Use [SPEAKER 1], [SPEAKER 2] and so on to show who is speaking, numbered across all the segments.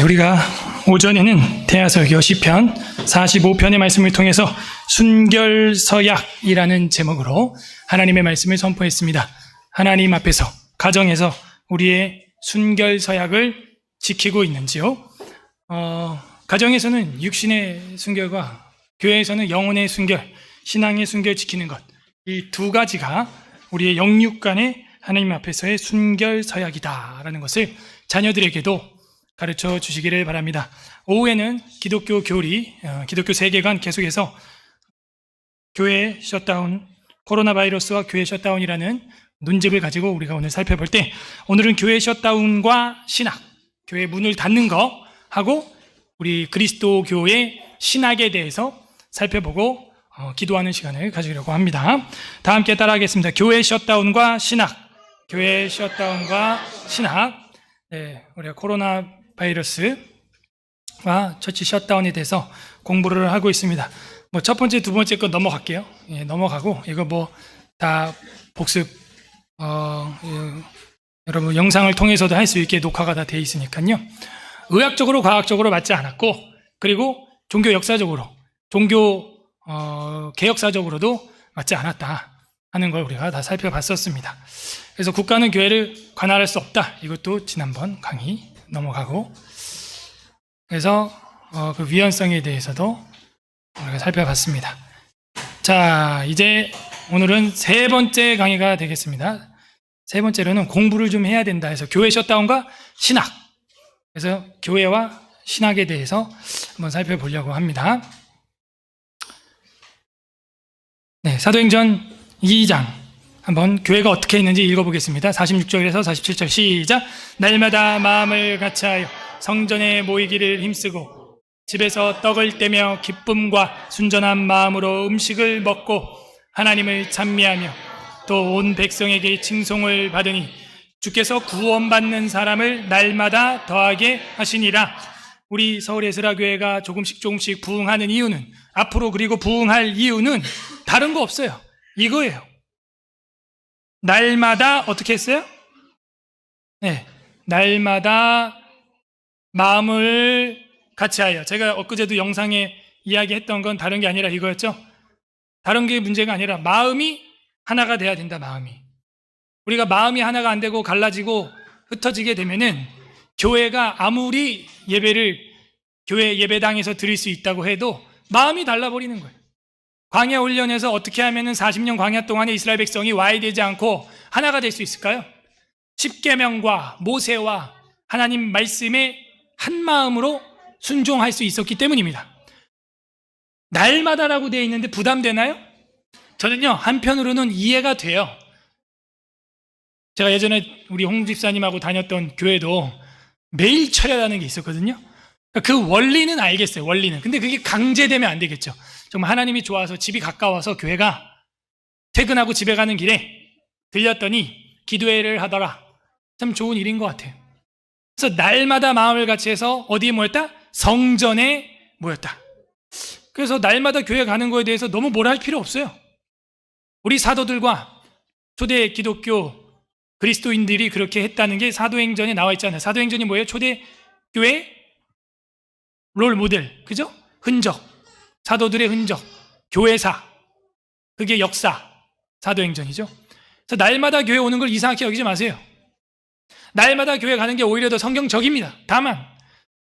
[SPEAKER 1] 우리가 오전에는 대하설교 시편 45편의 말씀을 통해서 순결서약이라는 제목으로 하나님의 말씀을 선포했습니다. 하나님 앞에서, 가정에서 우리의 순결서약을 지키고 있는지요? 가정에서는 육신의 순결과 교회에서는 영혼의 순결, 신앙의 순결 지키는 것, 이 두 가지가 우리의 영육 간의 하나님 앞에서의 순결서약이다라는 것을 자녀들에게도 가르쳐 주시기를 바랍니다. 오후에는 기독교 교리, 기독교 세계관 계속해서 교회 셧다운, 코로나 바이러스와 교회 셧다운이라는 논집을 가지고 우리가 오늘 살펴볼 때, 오늘은 교회 셧다운과 신학, 교회 문을 닫는 거 하고 우리 그리스도교의 신학에 대해서 살펴보고 기도하는 시간을 가지려고 합니다. 다 함께 따라하겠습니다. 교회 셧다운과 신학, 교회 셧다운과 신학. 네, 우리가 코로나 바이러스와 처치 셧다운에 대해서 공부를 하고 있습니다. 첫 번째, 두 번째 거 넘어갈게요. 넘어가고 이거 다 복습 여러분 영상을 통해서도 할 수 있게 녹화가 다 돼 있으니까요. 의학적으로 과학적으로 맞지 않았고, 그리고 종교 역사적으로, 종교 개혁사적으로도 맞지 않았다 하는 걸 우리가 다 살펴봤었습니다. 그래서 국가는 교회를 관할할 수 없다, 이것도 지난번 강의 넘어가고, 그래서 그 위헌성에 대해서도 우리가 살펴봤습니다. 자, 이제 오늘은 세 번째 강의가 되겠습니다. 세 번째로는 공부를 좀 해야 된다 해서 교회 셧다운과 신학, 그래서 교회와 신학에 대해서 한번 살펴보려고 합니다. 네, 사도행전 2장 한번 교회가 어떻게 있는지 읽어보겠습니다. 46절에서 47절 시작. 날마다 마음을 같이하여 성전에 모이기를 힘쓰고 집에서 떡을 떼며 기쁨과 순전한 마음으로 음식을 먹고 하나님을 찬미하며 또 온 백성에게 칭송을 받으니 주께서 구원받는 사람을 날마다 더하게 하시니라. 우리 서울 에스라교회가 조금씩 부흥하는 이유는, 앞으로 그리고 부흥할 이유는 다른 거 없어요. 이거예요. 날마다 어떻게 했어요? 네, 날마다 마음을 같이하여. 제가 엊그제도 영상에 이야기했던 건 다른 게 아니라 이거였죠. 다른 게 문제가 아니라 마음이 하나가 돼야 된다. 우리가 마음이 하나가 안 되고 갈라지고 흩어지게 되면은 교회가 아무리 예배를 교회 예배당에서 드릴 수 있다고 해도 마음이 달라버리는 거예요. 광야 훈련에서 어떻게 하면은 40년 광야 동안에 이스라엘 백성이 와야 되지 않고 하나가 될 수 있을까요? 십계명과 모세와 하나님 말씀에 한 마음으로 순종할 수 있었기 때문입니다. 날마다라고 되어 있는데 부담되나요? 저는요, 한편으로는 이해가 돼요. 제가 예전에 우리 홍 집사님하고 다녔던 교회도 매일 철야라는 게 있었거든요. 그 원리는 알겠어요, 원리는. 근데 그게 강제되면 안 되겠죠. 정말 하나님이 좋아서 집이 가까워서 교회가 퇴근하고 집에 가는 길에 들렸더니 기도회를 하더라. 참 좋은 일인 것 같아요. 그래서 날마다 마음을 같이 해서 어디에 모였다? 성전에 모였다. 그래서 날마다 교회 가는 거에 대해서 너무 뭐라 할 필요 없어요. 우리 사도들과 초대 기독교 그리스도인들이 그렇게 했다는 게 사도행전에 나와 있잖아요. 사도행전이 뭐예요? 초대 교회 롤 모델, 그죠? 흔적, 사도들의 흔적, 교회사, 그게 역사, 사도행전이죠. 그래서 날마다 교회 오는 걸 이상하게 여기지 마세요. 날마다 교회 가는 게 오히려 더 성경적입니다. 다만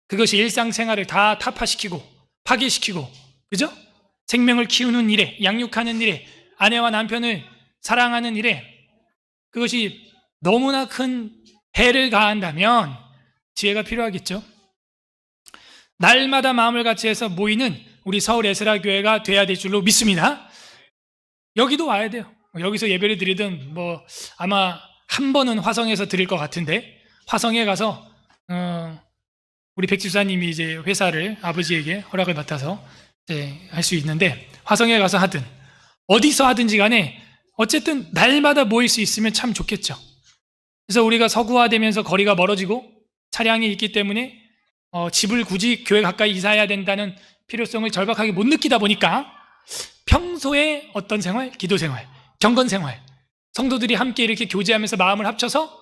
[SPEAKER 1] 그것이 일상생활을 다 타파시키고 파괴시키고, 그죠? 생명을 키우는 일에, 양육하는 일에, 아내와 남편을 사랑하는 일에 그것이 너무나 큰 해를 가한다면 지혜가 필요하겠죠. 날마다 마음을 같이 해서 모이는 우리 서울 에스라 교회가 돼야 될 줄로 믿습니다. 여기도 와야 돼요. 여기서 예배를 드리든 아마 한 번은 화성에서 드릴 것 같은데, 화성에 가서 우리 백 집사님이 이제 회사를 아버지에게 허락을 받아서 이제 할 수 있는데, 화성에 가서 하든 어디서 하든지 간에 어쨌든 날마다 모일 수 있으면 참 좋겠죠. 그래서 우리가 서구화되면서 거리가 멀어지고 차량이 있기 때문에 집을 굳이 교회 가까이 이사해야 된다는 필요성을 절박하게 못 느끼다 보니까 평소에 어떤 생활? 기도 생활, 경건 생활, 성도들이 함께 이렇게 교제하면서 마음을 합쳐서,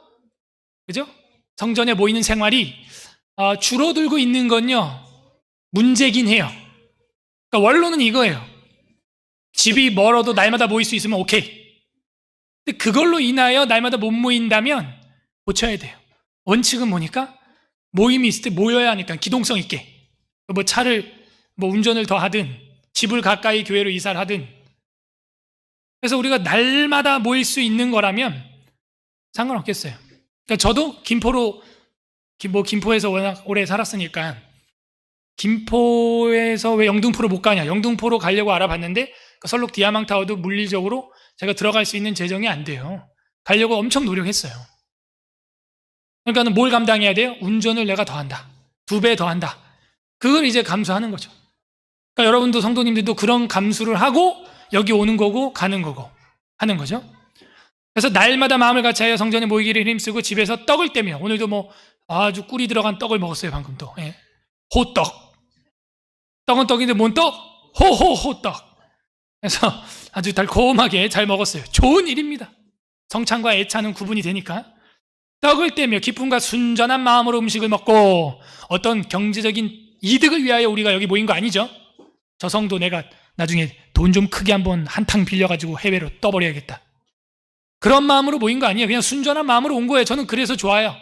[SPEAKER 1] 그죠? 성전에 모이는 생활이 줄어들고 있는 건요, 문제긴 해요. 그러니까 원론은 이거예요. 집이 멀어도 날마다 모일 수 있으면 오케이. 근데 그걸로 인하여 날마다 못 모인다면 고쳐야 돼요. 원칙은 뭐니까? 모임이 있을 때 모여야 하니까 기동성 있게. 뭐 차를, 운전을 더 하든, 집을 가까이 교회로 이사를 하든. 그래서 우리가 날마다 모일 수 있는 거라면 상관없겠어요. 그러니까 저도 김포에서 워낙 오래 살았으니까, 김포에서 왜 영등포로 못 가냐? 영등포로 가려고 알아봤는데 설록 디아망타워도 물리적으로 제가 들어갈 수 있는 재정이 안 돼요. 가려고 엄청 노력했어요. 그러니까 뭘 감당해야 돼요? 운전을 내가 더 한다. 2배 더 한다. 그걸 이제 감수하는 거죠. 그러니까 여러분도 성도님들도 그런 감수를 하고 여기 오는 거고 가는 거고 하는 거죠. 그래서 날마다 마음을 같이하여 성전에 모이기를 힘쓰고 집에서 떡을 떼며, 오늘도 아주 꿀이 들어간 떡을 먹었어요. 방금 또. 예. 호떡. 떡은 떡인데 뭔 떡? 호떡. 그래서 아주 달콤하게 잘 먹었어요. 좋은 일입니다. 성찬과 애찬은 구분이 되니까. 떡을 떼며 기쁨과 순전한 마음으로 음식을 먹고, 어떤 경제적인 이득을 위하여 우리가 여기 모인 거 아니죠? 저 성도 내가 나중에 돈 좀 크게 한번 한탕 빌려가지고 해외로 떠버려야겠다. 그런 마음으로 모인 거 아니에요. 그냥 순전한 마음으로 온 거예요. 저는 그래서 좋아요.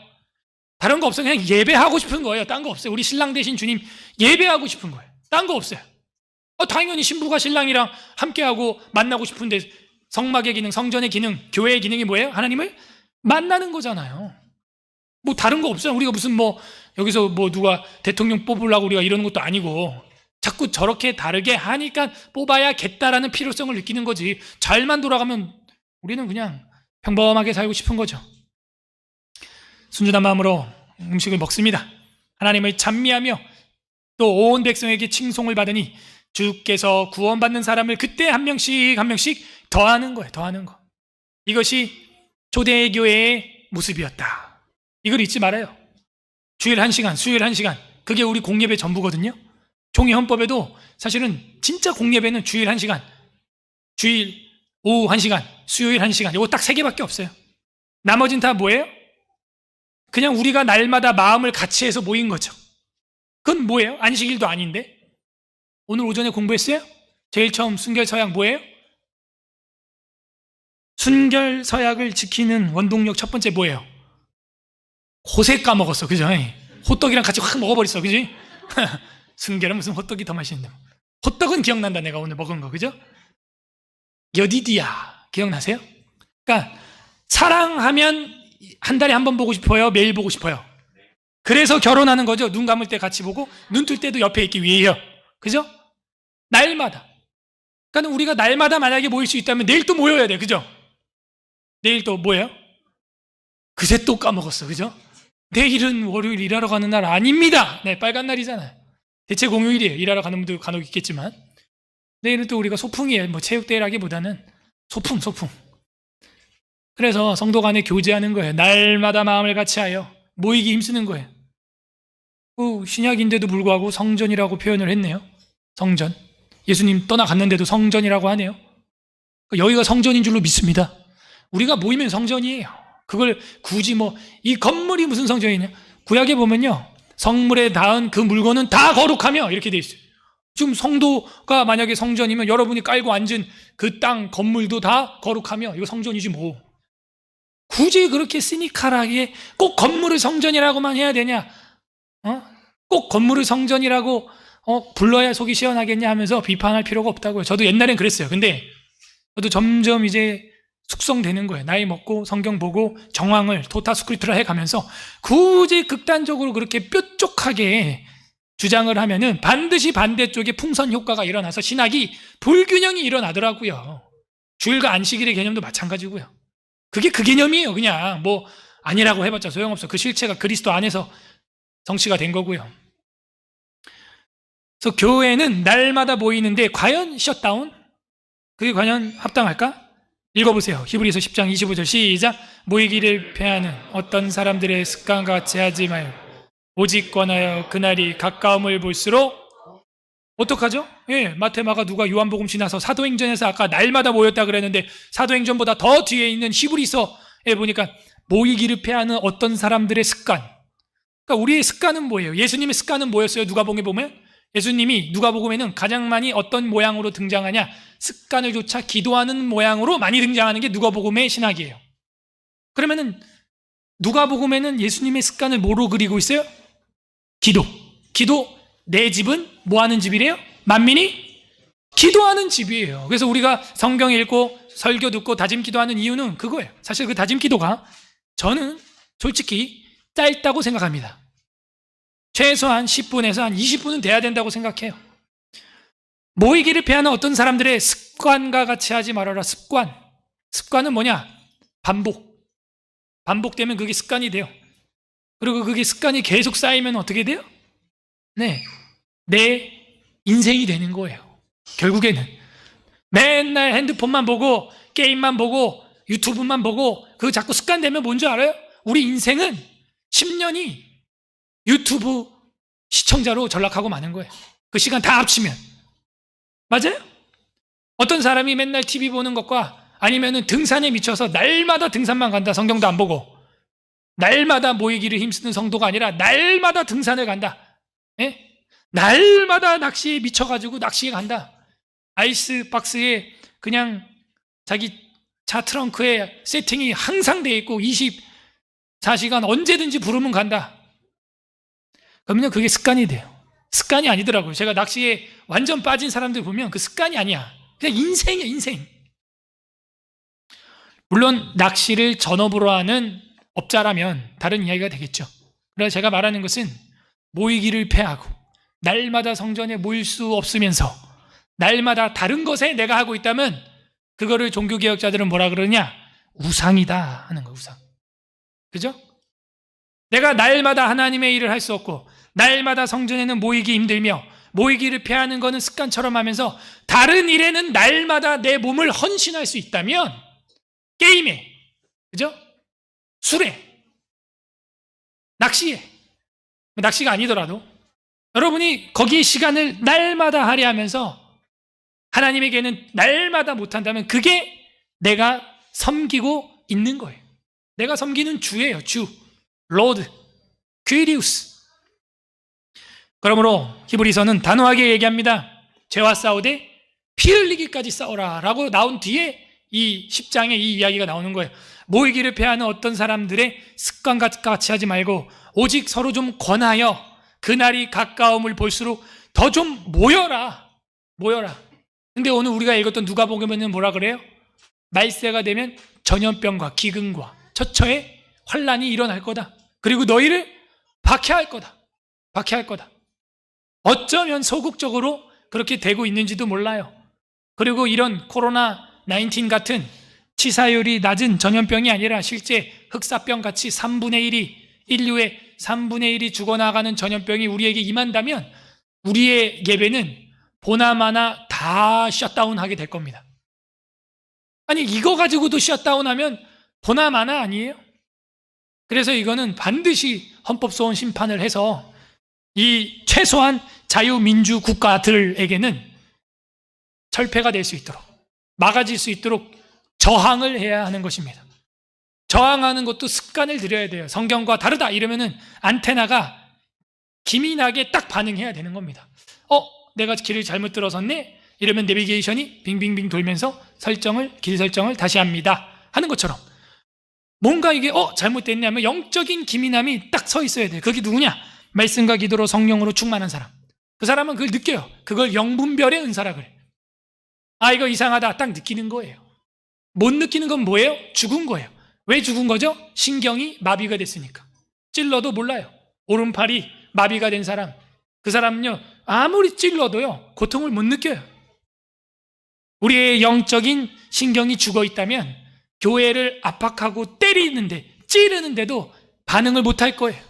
[SPEAKER 1] 다른 거 없어요. 그냥 예배하고 싶은 거예요. 딴 거 없어요. 우리 신랑 되신 주님 예배하고 싶은 거예요. 딴 거 없어요. 당연히 신부가 신랑이랑 함께하고 만나고 싶은데, 성막의 기능, 성전의 기능, 교회의 기능이 뭐예요? 하나님을 만나는 거잖아요. 다른 거 없어요. 우리가 무슨 여기서 누가 대통령 뽑으려고 우리가 이러는 것도 아니고, 자꾸 저렇게 다르게 하니까 뽑아야겠다라는 필요성을 느끼는 거지. 잘만 돌아가면 우리는 그냥 평범하게 살고 싶은 거죠. 순전한 마음으로 음식을 먹습니다. 하나님을 찬미하며 또 온 백성에게 칭송을 받으니 주께서 구원받는 사람을 그때 한 명씩 더하는 거예요. 더하는 거. 이것이 초대교회의 모습이었다. 이걸 잊지 말아요. 주일 1시간, 수요일 1시간. 그게 우리 공예배 전부거든요. 종이 헌법에도 사실은 진짜 공예배는 주일 1시간, 주일 오후 1시간, 수요일 1시간. 이거 딱 3개밖에 없어요. 나머지는 다 뭐예요? 그냥 우리가 날마다 마음을 같이 해서 모인 거죠. 그건 뭐예요? 안식일도 아닌데. 오늘 오전에 공부했어요? 제일 처음 순결서약 뭐예요? 순결서약을 지키는 원동력 첫 번째 뭐예요? 호세 까먹었어. 그죠? 호떡이랑 같이 확 먹어버렸어. 그지? 순결은 무슨 호떡이 더 맛있는데. 호떡은 기억난다. 내가 오늘 먹은 거. 그죠? 여디디아 기억나세요? 그러니까 사랑하면 한 달에 한 번 보고 싶어요? 매일 보고 싶어요? 그래서 결혼하는 거죠. 눈 감을 때 같이 보고 눈 뜰 때도 옆에 있기 위해요. 그죠? 날마다. 그러니까 우리가 날마다 만약에 모일 수 있다면 내일 또 모여야 돼. 그죠? 내일 또 뭐예요? 그새 또 까먹었어. 그죠? 내일은 월요일 일하러 가는 날 아닙니다. 네, 빨간 날이잖아요. 대체 공휴일이에요. 일하러 가는 분도 간혹 있겠지만, 내일은 또 우리가 소풍이에요. 체육대회라기보다는 소풍. 그래서 성도 간에 교제하는 거예요. 날마다 마음을 같이하여 모이기 힘쓰는 거예요. 신약인데도 불구하고 성전이라고 표현을 했네요. 성전. 예수님 떠나갔는데도 성전이라고 하네요. 여기가 성전인 줄로 믿습니다. 우리가 모이면 성전이에요. 그걸 굳이 이 건물이 무슨 성전이냐? 구약에 보면요, 성물에 닿은 그 물건은 다 거룩하며 이렇게 돼 있어요. 지금 성도가 만약에 성전이면 여러분이 깔고 앉은 그 땅 건물도 다 거룩하며 이거 성전이지 뭐. 굳이 그렇게 시니컬하게 꼭 건물을 성전이라고만 해야 되냐? 꼭 건물을 성전이라고 불러야 속이 시원하겠냐 하면서 비판할 필요가 없다고요. 저도 옛날엔 그랬어요. 근데 저도 점점 이제 숙성되는 거예요. 나이 먹고 성경 보고 정황을 토타스크립트라 해가면서 굳이 극단적으로 그렇게 뾰족하게 주장을 하면은 반드시 반대쪽에 풍선 효과가 일어나서 신학이 불균형이 일어나더라고요. 주일과 안식일의 개념도 마찬가지고요. 그게 그 개념이에요. 그냥 아니라고 해봤자 소용없어. 그 실체가 그리스도 안에서 성취가 된 거고요. 그래서 교회는 날마다 모이는데 과연 셧다운? 그게 과연 합당할까? 읽어보세요. 히브리서 10장 25절 시작. 모이기를 패하는 어떤 사람들의 습관과 같이 하지 말고 오직 권하여 그날이 가까움을 볼수록 어떡하죠? 마태, 마가, 누가, 요한복음 지나서 사도행전에서 아까 날마다 모였다 그랬는데 사도행전보다 더 뒤에 있는 히브리서에 보니까 모이기를 패하는 어떤 사람들의 습관, 그러니까 우리의 습관은 뭐예요? 예수님의 습관은 뭐였어요? 누가복음에 보면 예수님이 누가복음에는 가장 많이 어떤 모양으로 등장하냐? 습관을 조차 기도하는 모양으로 많이 등장하는 게 누가복음의 신학이에요. 그러면은 누가복음에는 예수님의 습관을 뭐로 그리고 있어요? 기도. 내 집은 뭐 하는 집이래요? 만민이 기도하는 집이에요. 그래서 우리가 성경 읽고 설교 듣고 다짐 기도하는 이유는 그거예요. 사실 그 다짐 기도가 저는 솔직히 짧다고 생각합니다. 최소한 10분에서 한 20분은 돼야 된다고 생각해요. 모이기를 패하는 어떤 사람들의 습관과 같이 하지 말아라. 습관은 뭐냐? 반복되면 그게 습관이 돼요. 그리고 그게 습관이 계속 쌓이면 어떻게 돼요? 네, 내 인생이 되는 거예요. 결국에는 맨날 핸드폰만 보고 게임만 보고 유튜브만 보고 그거 자꾸 습관되면 뭔지 알아요? 우리 인생은 10년이 유튜브 시청자로 전락하고 마는 거예요. 그 시간 다 합치면. 맞아요? 어떤 사람이 맨날 TV 보는 것과 아니면은 등산에 미쳐서 날마다 등산만 간다. 성경도 안 보고. 날마다 모이기를 힘쓰는 성도가 아니라 날마다 등산을 간다. 예? 날마다 낚시에 미쳐가지고 낚시에 간다. 아이스박스에 그냥 자기 차 트렁크에 세팅이 항상 돼 있고 24시간 언제든지 부르면 간다. 그러면 그게 습관이 돼요. 습관이 아니더라고요. 제가 낚시에 완전 빠진 사람들 보면 그 습관이 아니야. 그냥 인생이야, 인생. 물론 낚시를 전업으로 하는 업자라면 다른 이야기가 되겠죠. 그래서 제가 말하는 것은 모이기를 패하고 날마다 성전에 모일 수 없으면서 날마다 다른 것에 내가 하고 있다면 그거를 종교개혁자들은 뭐라 그러냐? 우상이다 하는 거, 우상. 그죠? 내가 날마다 하나님의 일을 할 수 없고 날마다 성전에는 모이기 힘들며 모이기를 패하는 거는 습관처럼 하면서 다른 일에는 날마다 내 몸을 헌신할 수 있다면 게임에, 그죠? 술에, 낚시에, 낚시가 아니더라도 여러분이 거기에 시간을 날마다 할애하면서 하나님에게는 날마다 못한다면 그게 내가 섬기고 있는 거예요. 내가 섬기는 주예요. 주, 로드, 퀴리우스. 그러므로 히브리서는 단호하게 얘기합니다. 죄와 싸우되 피 흘리기까지 싸우라 라고 나온 뒤에 이 10장에 이 이야기가 나오는 거예요. 모이기를 패하는 어떤 사람들의 습관과 같이 하지 말고 오직 서로 좀 권하여 그날이 가까움을 볼수록 더 좀 모여라. 근데 오늘 우리가 읽었던 누가복음에는 뭐라 그래요? 말세가 되면 전염병과 기근과 처처에 환란이 일어날 거다. 그리고 너희를 박해할 거다. 어쩌면 소극적으로 그렇게 되고 있는지도 몰라요. 그리고 이런 코로나19 같은 치사율이 낮은 전염병이 아니라 실제 흑사병 같이 3분의 1이 인류의 3분의 1이 죽어나가는 전염병이 우리에게 임한다면 우리의 예배는 보나마나 다 셧다운하게 될 겁니다. 아니 이거 가지고도 셧다운하면 보나마나 아니에요? 그래서 이거는 반드시 헌법소원 심판을 해서 이 최소한 자유민주 국가들에게는 철폐가 될 수 있도록 막아질 수 있도록 저항을 해야 하는 것입니다. 저항하는 것도 습관을 들여야 돼요. 성경과 다르다 이러면은 안테나가 기민하게 딱 반응해야 되는 겁니다. 내가 길을 잘못 들어섰네? 이러면 내비게이션이 빙빙빙 돌면서 길 설정을 다시 합니다 하는 것처럼 뭔가 이게 잘못됐네 하면 영적인 기민함이 딱 서 있어야 돼요. 그게 누구냐? 말씀과 기도로 성령으로 충만한 사람. 그 사람은 그걸 느껴요. 그걸 영분별의 은사라 그래. 이거 이상하다 딱 느끼는 거예요. 못 느끼는 건 뭐예요? 죽은 거예요. 왜 죽은 거죠? 신경이 마비가 됐으니까. 찔러도 몰라요. 오른팔이 마비가 된 사람, 그 사람은요 아무리 찔러도요 고통을 못 느껴요. 우리의 영적인 신경이 죽어 있다면 교회를 압박하고 때리는데 찌르는데도 반응을 못 할 거예요.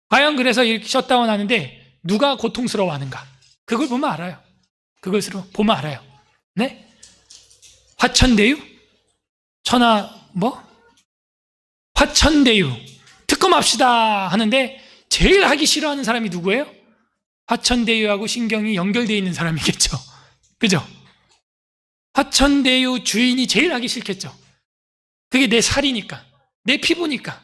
[SPEAKER 1] 과연 그래서 이렇게 셧다운 하는데 누가 고통스러워하는가? 그걸 보면 알아요. 네? 화천대유? 화천대유 특검합시다 하는데 제일 하기 싫어하는 사람이 누구예요? 화천대유하고 신경이 연결되어 있는 사람이겠죠. 그죠? 화천대유 주인이 제일 하기 싫겠죠. 그게 내 살이니까, 내 피부니까.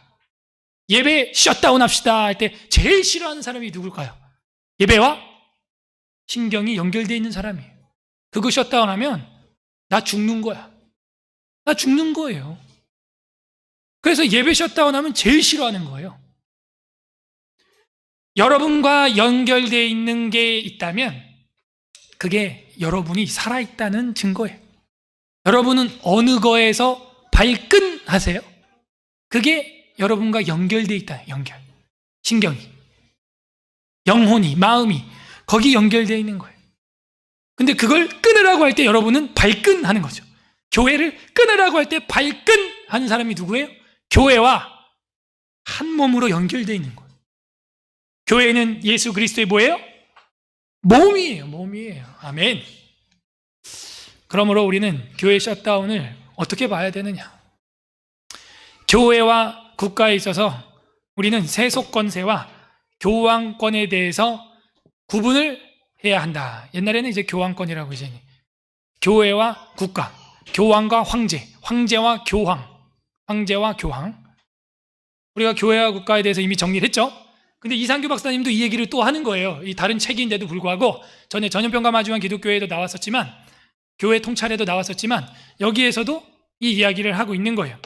[SPEAKER 1] 예배 셧다운 합시다 할 때 제일 싫어하는 사람이 누굴까요? 예배와 신경이 연결되어 있는 사람이에요. 그거 셧다운하면 나 죽는 거야. 나 죽는 거예요. 그래서 예배 셧다운하면 제일 싫어하는 거예요. 여러분과 연결되어 있는 게 있다면 그게 여러분이 살아있다는 증거예요. 여러분은 어느 거에서 발끈하세요? 그게 여러분과 연결되어 있다. 연결. 신경이, 영혼이, 마음이 거기 연결되어 있는 거예요. 근데 그걸 끊으라고 할 때 여러분은 발끈하는 거죠. 교회를 끊으라고 할 때 발끈하는 사람이 누구예요? 교회와 한 몸으로 연결되어 있는 거예요. 교회는 예수 그리스도의 뭐예요? 몸이에요. 몸이에요. 아멘. 그러므로 우리는 교회 셧다운을 어떻게 봐야 되느냐? 교회와 국가에 있어서 우리는 세속권세와 교황권에 대해서 구분을 해야 한다. 옛날에는 이제 교황권이라고 이제 교회와 국가, 교황과 황제, 황제와 교황, 황제와 교황. 우리가 교회와 국가에 대해서 이미 정리를 했죠. 근데 이상규 박사님도 이 얘기를 또 하는 거예요. 이 다른 책인데도 불구하고 전에 전염병과 마주한 기독교회에도 나왔었지만 교회 통찰에도 나왔었지만 여기에서도 이 이야기를 하고 있는 거예요.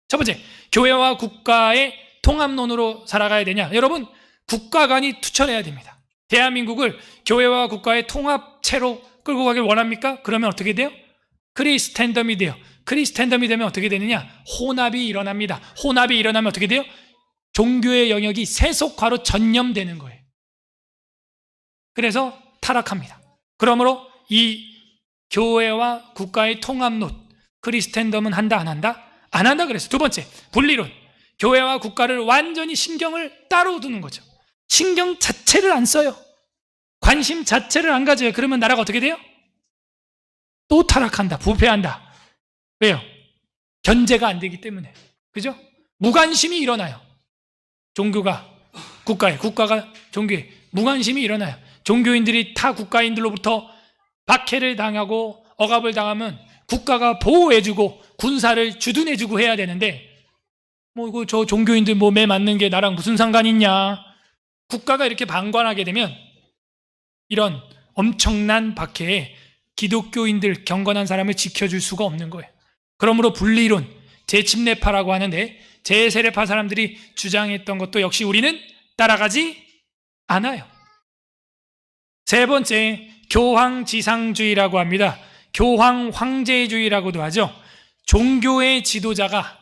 [SPEAKER 1] 첫 번째, 교회와 국가의 통합론으로 살아가야 되냐? 여러분, 국가 간이 투철해야 됩니다. 대한민국을 교회와 국가의 통합체로 끌고 가길 원합니까? 그러면 어떻게 돼요? 크리스텐덤이 돼요. 크리스텐덤이 되면 어떻게 되느냐? 혼합이 일어납니다. 혼합이 일어나면 어떻게 돼요? 종교의 영역이 세속화로 전념되는 거예요. 그래서 타락합니다. 그러므로 이 교회와 국가의 통합론, 크리스텐덤은 한다, 안 한다? 안 한다 그랬어요. 두 번째, 분리론. 교회와 국가를 완전히 신경을 따로 두는 거죠. 신경 자체를 안 써요. 관심 자체를 안 가져요. 그러면 나라가 어떻게 돼요? 또 타락한다, 부패한다. 왜요? 견제가 안 되기 때문에. 그죠? 무관심이 일어나요. 종교가 국가에, 국가가 종교에 무관심이 일어나요. 종교인들이 타 국가인들로부터 박해를 당하고 억압을 당하면 국가가 보호해주고 군사를 주둔해주고 해야 되는데 뭐 이거 저 종교인들 뭐 매 맞는 게 나랑 무슨 상관이 있냐. 국가가 이렇게 방관하게 되면 이런 엄청난 박해에 기독교인들, 경건한 사람을 지켜줄 수가 없는 거예요. 그러므로 분리론, 재침례파라고 하는데 재세례파 사람들이 주장했던 것도 역시 우리는 따라가지 않아요. 세 번째, 교황지상주의라고 합니다. 교황 황제주의라고도 하죠. 종교의 지도자가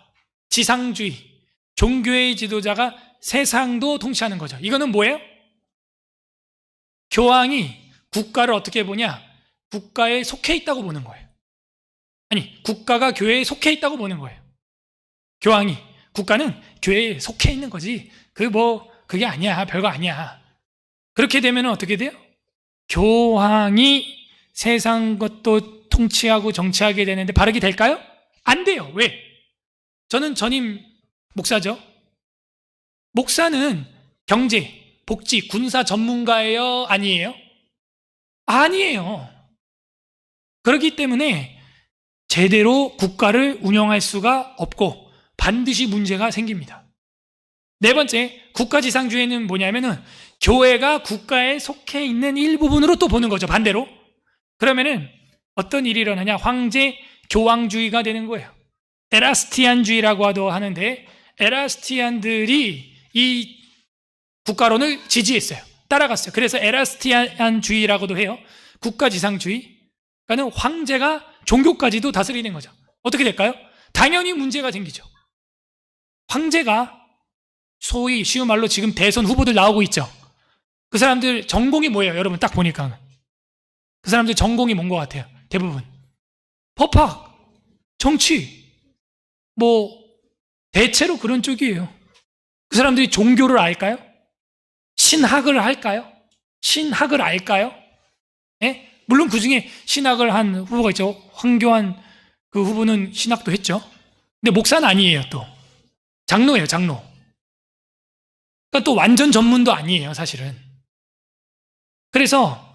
[SPEAKER 1] 지상주의, 종교의 지도자가 세상도 통치하는 거죠. 이거는 뭐예요? 교황이 국가를 어떻게 보냐? 국가에 속해 있다고 보는 거예요. 아니, 국가가 교회에 속해 있다고 보는 거예요. 교황이, 국가는 교회에 속해 있는 거지. 그게 아니야. 별거 아니야. 그렇게 되면 어떻게 돼요? 교황이 세상 것도 통치하고 정치하게 되는데 바르게 될까요? 안 돼요. 왜? 저는 전임 목사죠. 목사는 경제, 복지, 군사 전문가예요? 아니에요? 아니에요. 그렇기 때문에 제대로 국가를 운영할 수가 없고 반드시 문제가 생깁니다. 네 번째, 국가지상주의는 뭐냐면은 교회가 국가에 속해 있는 일부분으로 또 보는 거죠. 반대로. 그러면은 어떤 일이 일어나냐? 황제 교황주의가 되는 거예요. 에라스티안주의라고 하는데 에라스티안들이 이 국가론을 지지했어요. 따라갔어요. 그래서 에라스티안주의라고도 해요. 국가지상주의. 그러니까 황제가 종교까지도 다스리는 거죠. 어떻게 될까요? 당연히 문제가 생기죠. 황제가 소위 쉬운 말로 지금 대선 후보들 나오고 있죠. 그 사람들 전공이 뭐예요? 여러분 딱 보니까 그 사람들 전공이 뭔 것 같아요? 대부분 법학, 정치, 뭐 대체로 그런 쪽이에요. 그 사람들이 종교를 알까요? 신학을 할까요? 신학을 알까요? 예? 물론 그 중에 신학을 한 후보가 있죠. 황교안 그 후보는 신학도 했죠. 근데 목사는 아니에요. 또 장로예요. 장로. 그러니까 또 완전 전문도 아니에요. 사실은. 그래서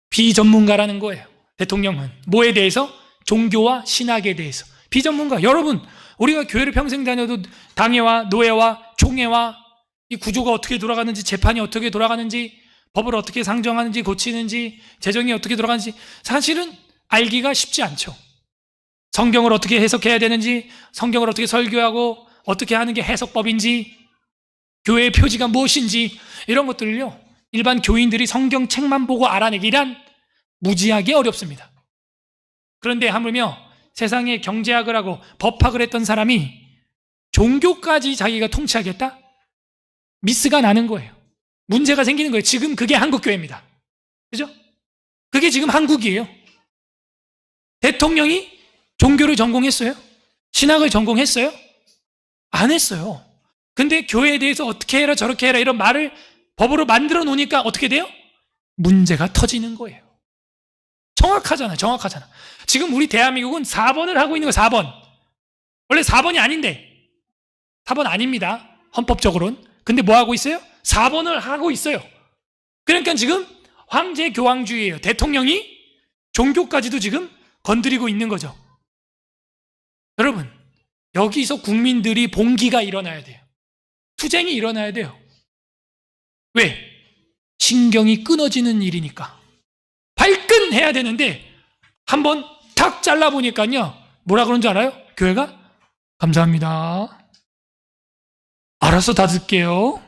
[SPEAKER 1] 비전문가라는 거예요. 대통령은 뭐에 대해서? 종교와 신학에 대해서 비전문가. 여러분 우리가 교회를 평생 다녀도 당회와 노예와 총회와 이 구조가 어떻게 돌아가는지, 재판이 어떻게 돌아가는지, 법을 어떻게 상정하는지, 고치는지, 재정이 어떻게 돌아가는지 사실은 알기가 쉽지 않죠. 성경을 어떻게 해석해야 되는지, 성경을 어떻게 설교하고 어떻게 하는 게 해석법인지, 교회의 표지가 무엇인지, 이런 것들을요 일반 교인들이 성경책만 보고 알아내기란 무지하게 어렵습니다. 그런데 하물며 세상에 경제학을 하고 법학을 했던 사람이 종교까지 자기가 통치하겠다? 미스가 나는 거예요. 문제가 생기는 거예요. 지금 그게 한국교회입니다. 그죠? 그게 지금 한국이에요. 대통령이 종교를 전공했어요? 신학을 전공했어요? 안 했어요. 근데 교회에 대해서 어떻게 해라 저렇게 해라 이런 말을 법으로 만들어 놓으니까 어떻게 돼요? 문제가 터지는 거예요. 정확하잖아. 지금 우리 대한민국은 4번을 하고 있는 거예요. 4번. 원래 4번이 아닌데 4번 아닙니다. 헌법적으로는. 근데 뭐 하고 있어요? 4번을 하고 있어요. 그러니까 지금 황제 교황주의예요. 대통령이 종교까지도 지금 건드리고 있는 거죠. 여러분, 여기서 국민들이 봉기가 일어나야 돼요. 투쟁이 일어나야 돼요. 왜? 신경이 끊어지는 일이니까. 발끈해야 되는데 한번 탁 잘라보니까요 뭐라 그런 줄 알아요? 교회가? 감사합니다. 알아서 다 듣게요.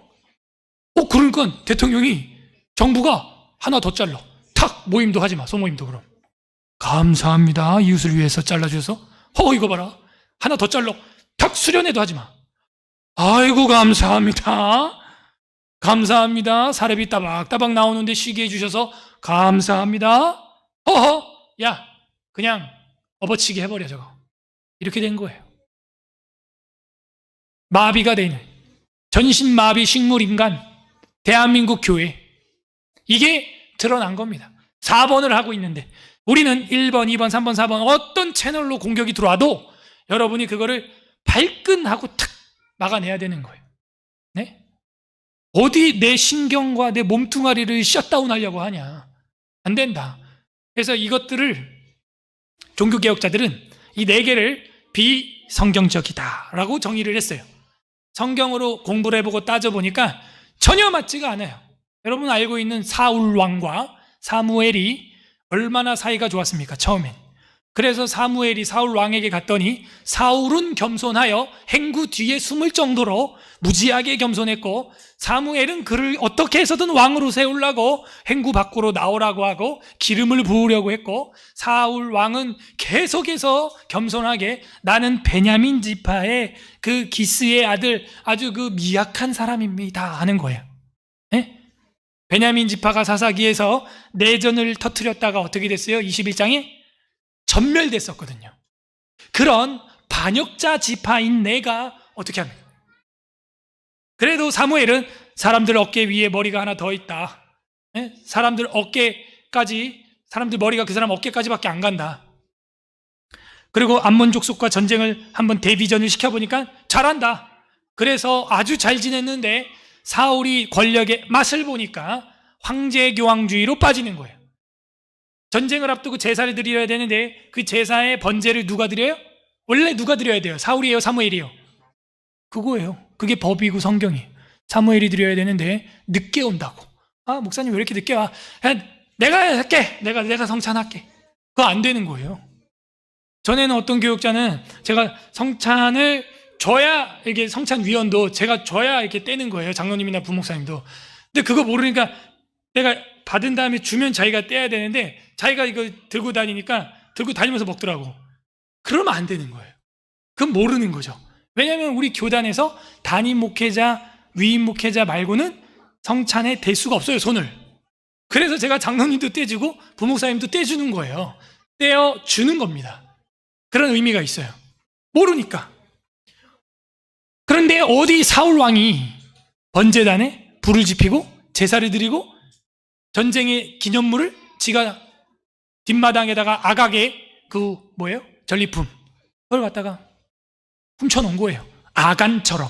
[SPEAKER 1] 그러니까 대통령이, 정부가 하나 더 잘라. 탁, 모임도 하지 마. 소모임도. 그럼 감사합니다. 이웃을 위해서 잘라주셔서. 이거 봐라. 하나 더 잘라. 탁, 수련회도 하지 마. 아이고 감사합니다. 감사합니다. 사례비 따박따박 나오는데 쉬게 해주셔서 감사합니다. 야, 그냥 업어치기 해버려 저거. 이렇게 된 거예요. 마비가 되는 전신마비 식물인간 대한민국 교회, 이게 드러난 겁니다. 4번을 하고 있는데 우리는 1번, 2번, 3번, 4번 어떤 채널로 공격이 들어와도 여러분이 그거를 발끈하고 탁 막아내야 되는 거예요. 네? 어디 내 신경과 내 몸뚱아리를 셧다운 하려고 하냐. 안 된다. 그래서 이것들을 종교개혁자들은 이 4개를 비성경적이다라고 정의를 했어요. 성경으로 공부를 해보고 따져보니까 전혀 맞지가 않아요. 여러분 알고 있는 사울 왕과 사무엘이 얼마나 사이가 좋았습니까? 처음엔. 그래서 사무엘이 사울 왕에게 갔더니 사울은 겸손하여 행구 뒤에 숨을 정도로 무지하게 겸손했고, 사무엘은 그를 어떻게 해서든 왕으로 세우려고 행구 밖으로 나오라고 하고 기름을 부으려고 했고, 사울 왕은 계속해서 겸손하게 나는 베냐민 지파의 그 기스의 아들 아주 그 미약한 사람입니다 하는 거예요. 네? 베냐민 지파가 사사기에서 내전을 터뜨렸다가 어떻게 됐어요? 21장에 전멸됐었거든요. 그런 반역자 지파인 내가 어떻게 합니까? 그래도 사무엘은 사람들 어깨 위에 머리가 하나 더 있다. 네? 사람들 어깨까지, 사람들 머리가 그 사람 어깨까지밖에 안 간다. 그리고 암몬 족속과 전쟁을 한번 대비전을 시켜보니까 잘한다. 그래서 아주 잘 지냈는데 사울이 권력의 맛을 보니까 황제 교황주의로 빠지는 거예요. 전쟁을 앞두고 제사를 드려야 되는데 그 제사의 번제를 누가 드려요? 원래 누가 드려야 돼요? 사울이에요? 사무엘이에요? 그거예요. 그게 법이고 성경이에요. 사무엘이 드려야 되는데 늦게 온다고. 목사님 왜 이렇게 늦게 와? 내가 할게. 내가 성찬할게. 그거 안 되는 거예요. 전에는 어떤 교육자는 제가 성찬을 줘야, 이게 성찬위원도 제가 줘야 이렇게 떼는 거예요. 장로님이나 부목사님도. 근데 그거 모르니까 내가 받은 다음에 주면 자기가 떼야 되는데 자기가 이거 들고 다니니까 들고 다니면서 먹더라고. 그러면 안 되는 거예요. 그건 모르는 거죠. 왜냐하면 우리 교단에서 담임 목회자, 위임 목회자 말고는 성찬에 댈 수가 없어요, 손을. 그래서 제가 장로님도 떼주고 부목사님도 떼주는 거예요. 떼어주는 겁니다. 그런 의미가 있어요. 모르니까. 그런데 어디 사울왕이 번제단에 불을 지피고 제사를 드리고 전쟁의 기념물을 지가 뒷마당에다가 아각에 그 뭐예요? 전리품 그걸 갖다가 훔쳐놓은 거예요. 아간처럼.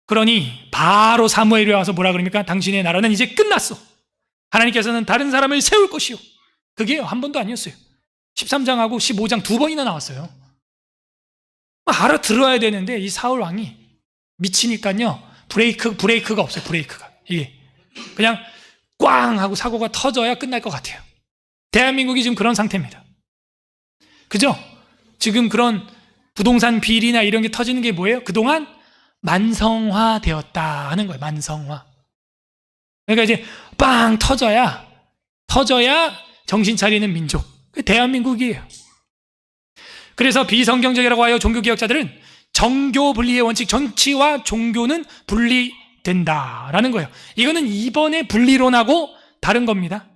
[SPEAKER 1] 그러니 바로 사무엘이 와서 뭐라 그럽니까? 당신의 나라는 이제 끝났어. 하나님께서는 다른 사람을 세울 것이요. 그게 한 번도 아니었어요. 13장하고 15장 2번이나 나왔어요. 알아들어야 되는데 이 사울 왕이 미치니까요. 브레이크가 없어요. 브레이크가. 이게 그냥 꽝 하고 사고가 터져야 끝날 것 같아요. 대한민국이 지금 그런 상태입니다. 그죠? 지금 그런 부동산 비리나 이런 게 터지는 게 뭐예요? 그동안 만성화되었다 하는 거예요. 만성화. 그러니까 이제 빵 터져야 정신 차리는 민족. 그 대한민국이에요. 그래서 비성경적이라고 하여 종교개혁자들은 정교 분리의 원칙, 정치와 종교는 분리된다라는 거예요. 이거는 이번의 분리론하고 다른 겁니다.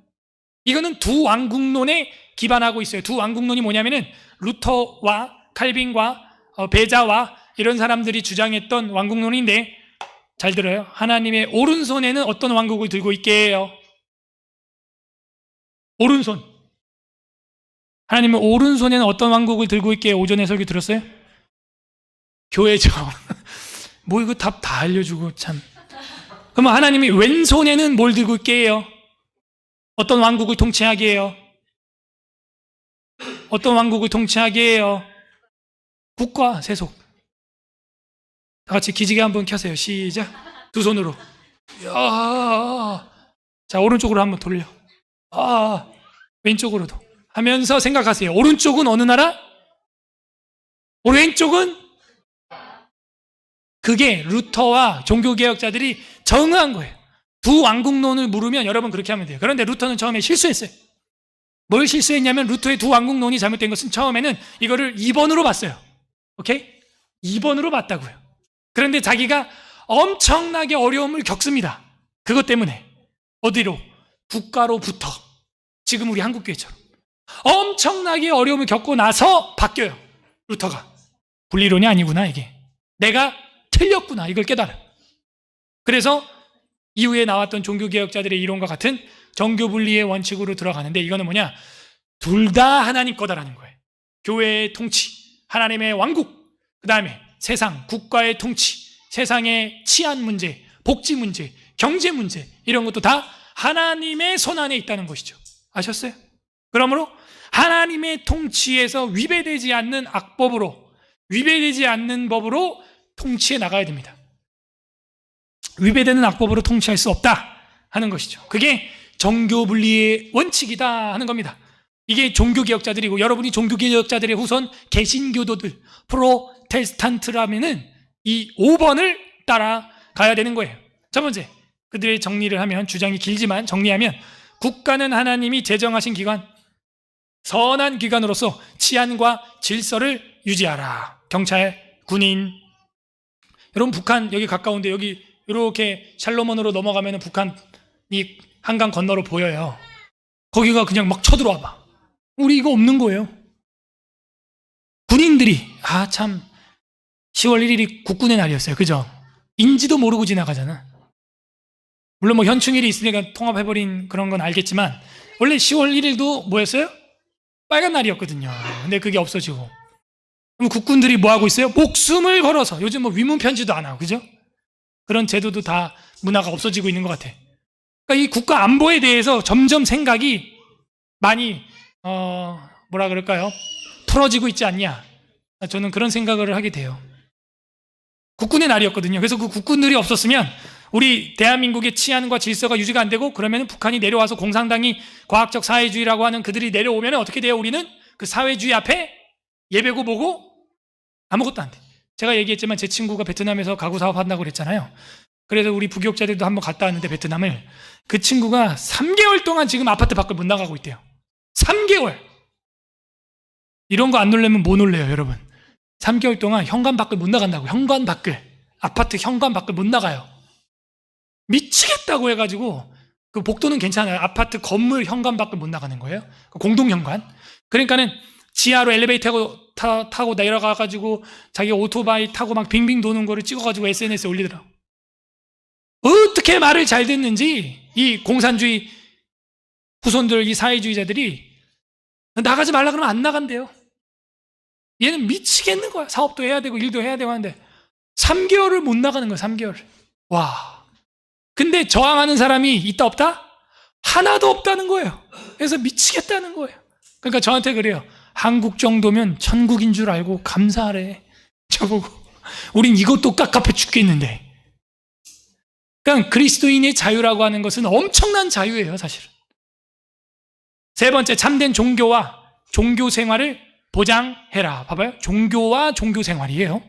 [SPEAKER 1] 이거는 두 왕국론에 기반하고 있어요. 두 왕국론이 뭐냐면은 루터와 칼빈과 베자와 이런 사람들이 주장했던 왕국론인데, 잘 들어요. 하나님의 오른손에는 어떤 왕국을 들고 있게 해요? 오른손. 하나님의 오른손에는 어떤 왕국을 들고 있게 해요? 오전에 설교 들었어요? 교회죠. 뭐 이거 답 다 알려주고 참. 그러면 하나님이 왼손에는 뭘 들고 있게 해요? 어떤 왕국을 통치하게 해요? 어떤 왕국을 통치하게 해요? 국가, 세속. 다 같이 기지개 한번 켜세요. 시작. 두 손으로. 자, 오른쪽으로 한번 돌려. 왼쪽으로도. 하면서 생각하세요. 오른쪽은 어느 나라? 왼쪽은? 그게 루터와 종교개혁자들이 정의한 거예요. 두 왕국론을 물으면 여러분 그렇게 하면 돼요. 그런데 루터는 처음에 실수했어요. 뭘 실수했냐면 루터의 두 왕국론이 잘못된 것은 처음에는 이거를 2번으로 봤어요. 오케이? 2번으로 봤다고요. 그런데 자기가 엄청나게 어려움을 겪습니다. 그것 때문에. 어디로? 국가로부터. 지금 우리 한국교회처럼. 엄청나게 어려움을 겪고 나서 바뀌어요. 루터가. 분리론이 아니구나 이게. 내가 틀렸구나 이걸 깨달아요. 그래서 이후에 나왔던 종교개혁자들의 이론과 같은 정교분리의 원칙으로 들어가는데, 이거는 뭐냐? 둘 다 하나님 거다라는 거예요. 교회의 통치, 하나님의 왕국, 그 다음에 세상, 국가의 통치, 세상의 치안 문제, 복지 문제, 경제 문제, 이런 것도 다 하나님의 손 안에 있다는 것이죠. 아셨어요? 그러므로 하나님의 통치에서 위배되지 않는 악법으로, 위배되지 않는 법으로 통치해 나가야 됩니다. 위배되는 악법으로 통치할 수 없다 하는 것이죠. 그게 정교분리의 원칙이다 하는 겁니다. 이게 종교개혁자들이고, 여러분이 종교개혁자들의 후손 개신교도들, 프로테스탄트라면은 이 5번을 따라가야 되는 거예요. 첫 번째, 그들의 정리를 하면, 주장이 길지만 정리하면, 국가는 하나님이 제정하신 기관, 선한 기관으로서 치안과 질서를 유지하라. 경찰, 군인. 여러분 북한 여기 가까운데 여기 이렇게 샬로몬으로 넘어가면 북한이 한강 건너로 보여요. 거기가 그냥 막 쳐들어와 봐. 우리 이거 없는 거예요. 군인들이 참 10월 1일이 국군의 날이었어요. 그죠? 인지도 모르고 지나가잖아. 물론 뭐 현충일이 있으니까 통합해버린 그런 건 알겠지만, 원래 10월 1일도 뭐였어요? 빨간 날이었거든요. 근데 그게 없어지고. 그럼 국군들이 뭐 하고 있어요? 목숨을 걸어서. 요즘 뭐 위문 편지도 안 하고, 그죠? 그런 제도도 다 문화가 없어지고 있는 것 같아. 그러니까 이 국가 안보에 대해서 점점 생각이 많이 뭐라 그럴까요? 풀어지고 있지 않냐? 저는 그런 생각을 하게 돼요. 국군의 날이었거든요. 그래서 그 국군들이 없었으면 우리 대한민국의 치안과 질서가 유지가 안 되고, 그러면 북한이 내려와서 공산당이 과학적 사회주의라고 하는 그들이 내려오면 어떻게 돼요? 우리는 그 사회주의 앞에 예배고 뭐고 아무것도 안 돼. 제가 얘기했지만 제 친구가 베트남에서 가구 사업 한다고 그랬잖아요. 그래서 우리 부교육자들도 한번 갔다 왔는데, 베트남을, 그 친구가 3개월 동안 지금 아파트 밖을 못 나가고 있대요. 3개월. 이런 거 안 놀래면 뭐 놀래요, 여러분? 3개월 동안 현관 밖을 못 나간다고. 현관 밖을, 아파트 현관 밖을 못 나가요. 미치겠다고 해가지고, 그 복도는 괜찮아요. 아파트 건물 현관 밖을 못 나가는 거예요. 공동 현관. 그러니까는 지하로 엘리베이터 타고 내려가가지고 자기 오토바이 타고 막 빙빙 도는 거를 찍어가지고 SNS에 올리더라고. 어떻게 말을 잘 듣는지 이 공산주의 후손들, 이 사회주의자들이 나가지 말라 그러면 안 나간대요. 얘는 미치겠는 거야. 사업도 해야 되고 일도 해야 되고 하는데 3개월을 못 나가는 거야. 3개월. 와. 근데 저항하는 사람이 있다 없다? 하나도 없다는 거예요. 그래서 미치겠다는 거예요. 그러니까 저한테 그래요. 한국 정도면 천국인 줄 알고 감사하래. 저보고 우린 이것도 깝깝해 죽겠는데. 그러니까 그리스도인의 자유라고 하는 것은 엄청난 자유예요, 사실은. 세 번째, 참된 종교와 종교 생활을 보장해라. 봐봐요. 종교와 종교 생활이에요.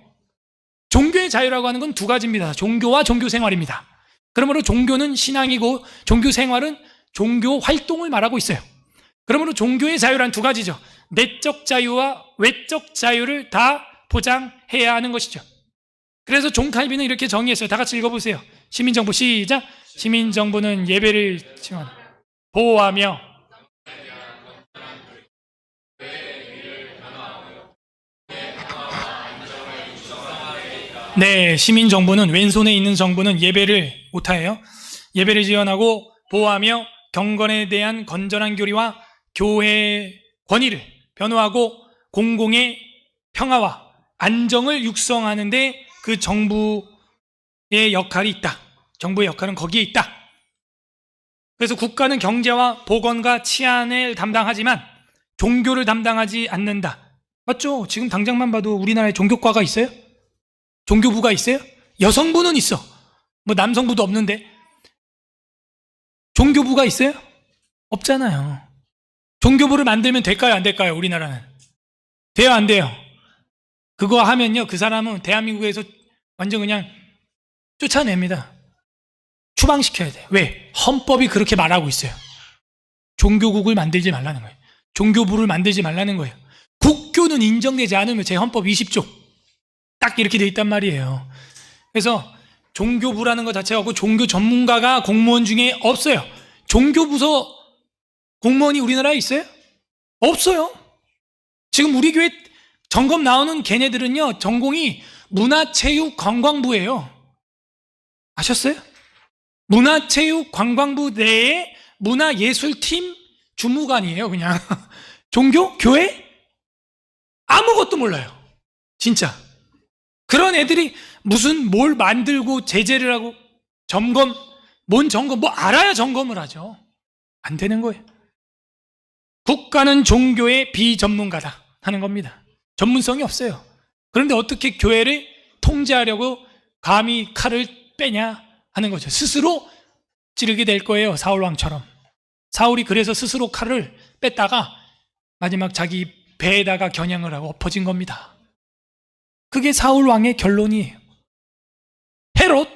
[SPEAKER 1] 종교의 자유라고 하는 건 두 가지입니다. 종교와 종교 생활입니다. 그러므로 종교는 신앙이고 종교 생활은 종교 활동을 말하고 있어요. 그러므로 종교의 자유란 두 가지죠. 내적 자유와 외적 자유를 다 보장해야 하는 것이죠. 그래서 존 칼빈은 이렇게 정의했어요. 다 같이 읽어보세요. 시민정부 시작. 시민정부는 예배를 보호하며 네, 시민정부는, 왼손에 있는 정부는 예배를 못해요. 예배를 지원하고 보호하며 경건에 대한 건전한 교리와 교회의 권위를 변호하고 공공의 평화와 안정을 육성하는 데 그 정부의 역할이 있다. 정부의 역할은 거기에 있다. 그래서 국가는 경제와 보건과 치안을 담당하지만 종교를 담당하지 않는다. 맞죠? 지금 당장만 봐도 우리나라에 종교과가 있어요? 종교부가 있어요? 여성부는 있어. 뭐 남성부도 없는데. 종교부가 있어요? 없잖아요. 종교부를 만들면 될까요? 안 될까요? 우리나라는. 돼요? 안 돼요? 그거 하면요, 그 사람은 대한민국에서 완전 그냥 쫓아냅니다. 추방시켜야 돼요. 왜? 헌법이 그렇게 말하고 있어요. 종교국을 만들지 말라는 거예요. 종교부를 만들지 말라는 거예요. 국교는 인정되지 않으면 제 헌법 20조 딱 이렇게 돼 있단 말이에요. 그래서 종교부라는 것 자체가 없고 종교 전문가가 공무원 중에 없어요. 종교부서 공무원이 우리나라에 있어요? 없어요. 지금 우리 교회 점검 나오는 걔네들은요, 전공이 문화체육관광부예요. 아셨어요? 문화체육관광부 내에 문화예술팀 주무관이에요, 그냥. 종교? 교회? 아무것도 몰라요. 진짜. 그런 애들이 무슨 뭘 만들고 제재를 하고 점검, 뭔 점검, 뭐 알아야 점검을 하죠. 안 되는 거예요. 국가는 종교의 비전문가다 하는 겁니다. 전문성이 없어요. 그런데 어떻게 교회를 통제하려고 감히 칼을 빼냐 하는 거죠. 스스로 찌르게 될 거예요. 사울왕처럼. 사울이 그래서 스스로 칼을 뺐다가 마지막 자기 배에다가 겨냥을 하고 엎어진 겁니다. 그게 사울왕의 결론이에요. 헤롯,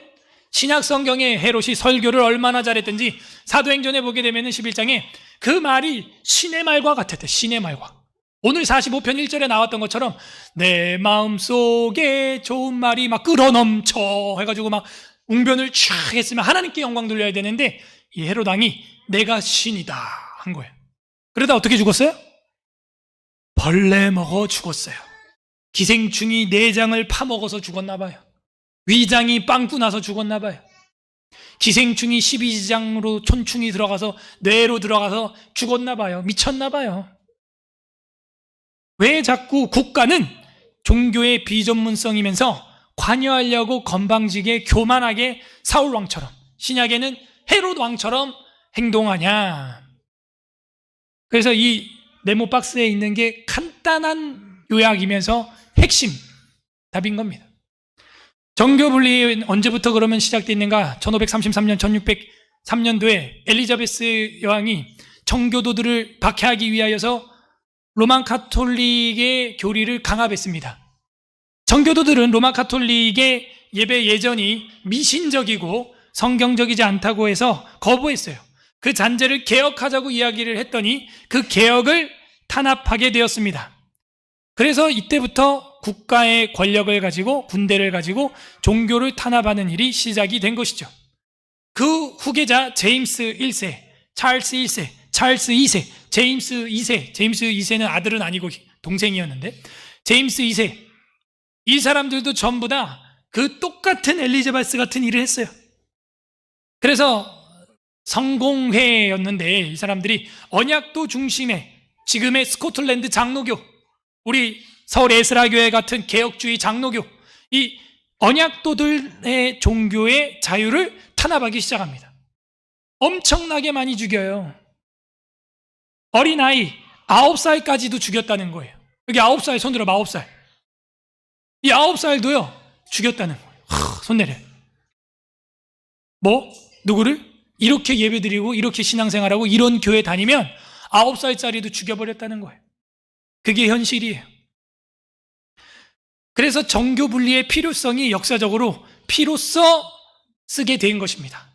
[SPEAKER 1] 신약성경의 헤롯이 설교를 얼마나 잘했든지 사도행전에 보게 되면 11장에 그 말이 신의 말과 같았대. 신의 말과. 오늘 45편 1절에 나왔던 것처럼 내 마음속에 좋은 말이 막 끌어넘쳐 해가지고 막 웅변을 촥 했으면 하나님께 영광 돌려야 되는데 이 헤롯 왕이 내가 신이다 한 거예요. 그러다 어떻게 죽었어요? 벌레 먹어 죽었어요. 기생충이 내장을 파먹어서 죽었나 봐요. 위장이 빵꾸 나서 죽었나 봐요. 기생충이 12지장으로 촌충이 들어가서 뇌로 들어가서 죽었나 봐요. 미쳤나 봐요. 왜 자꾸 국가는 종교의 비전문성이면서 관여하려고 건방지게 교만하게 사울왕처럼, 신약에는 헤롯왕처럼 행동하냐. 그래서 이 네모 박스에 있는 게 간단한 요약이면서 핵심 답인 겁니다. 정교분리 언제부터 그러면 시작됐는가? 1533년, 1603년도에 엘리자베스 여왕이 정교도들을 박해하기 위하여서 로만 가톨릭의 교리를 강압했습니다. 정교도들은 로마 가톨릭의 예배 예전이 미신적이고 성경적이지 않다고 해서 거부했어요. 그 잔재를 개혁하자고 이야기를 했더니 그 개혁을 탄압하게 되었습니다. 그래서 이때부터 국가의 권력을 가지고 군대를 가지고 종교를 탄압하는 일이 시작이 된 것이죠. 그 후계자 제임스 1세, 찰스 1세, 찰스 2세, 제임스 2세, 제임스 2세는 아들은 아니고 동생이었는데 제임스 2세, 이 사람들도 전부 다 그 똑같은 엘리자베스 같은 일을 했어요. 그래서 성공회였는데 이 사람들이 언약도 중심의 지금의 스코틀랜드 장로교, 우리 서울 에스라교회 같은 개혁주의 장로교, 이 언약도들의 종교의 자유를 탄압하기 시작합니다. 엄청나게 많이 죽여요. 어린아이 9살까지도 죽였다는 거예요. 여기 9살 손 들어, 9살. 이 9살도요 죽였다는 거예요. 손 내려. 뭐? 누구를? 이렇게 예배드리고 이렇게 신앙생활하고 이런 교회 다니면 9살짜리도 죽여버렸다는 거예요. 그게 현실이에요. 그래서 정교 분리의 필요성이 역사적으로 피로써 쓰게 된 것입니다.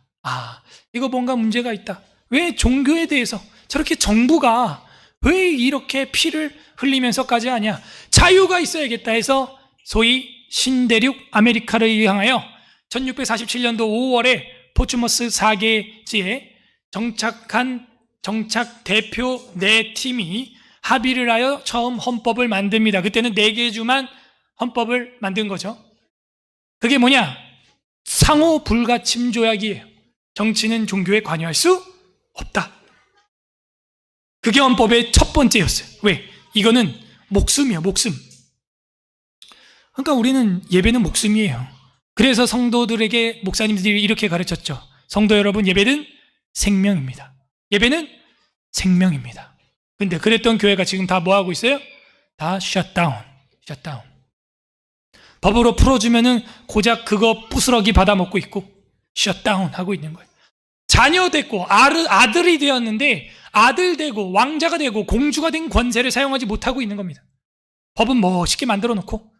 [SPEAKER 1] 이거 뭔가 문제가 있다. 왜 종교에 대해서 저렇게 정부가 왜 이렇게 피를 흘리면서까지 하냐? 자유가 있어야겠다 해서 소위 신대륙 아메리카를 향하여 1647년도 5월에 포츠머스 4개지에 정착 대표 4팀이 합의를 하여 처음 헌법을 만듭니다. 그때는 4개 주만 헌법을 만든 거죠. 그게 뭐냐? 상호 불가침 조약이에요. 정치는 종교에 관여할 수 없다. 그게 헌법의 첫 번째였어요. 왜? 이거는 목숨이에요, 목숨. 그러니까 우리는 예배는 목숨이에요. 그래서 성도들에게 목사님들이 이렇게 가르쳤죠. 성도 여러분, 예배는 생명입니다. 예배는 생명입니다. 근데 그랬던 교회가 지금 다 뭐 하고 있어요? 다 셧다운. 법으로 풀어주면은 고작 그거 부스러기 받아먹고 있고 셧다운 하고 있는 거예요. 자녀 됐고 아들이 되었는데 아들 되고 왕자가 되고 공주가 된 권세를 사용하지 못하고 있는 겁니다. 법은 멋있게 만들어 놓고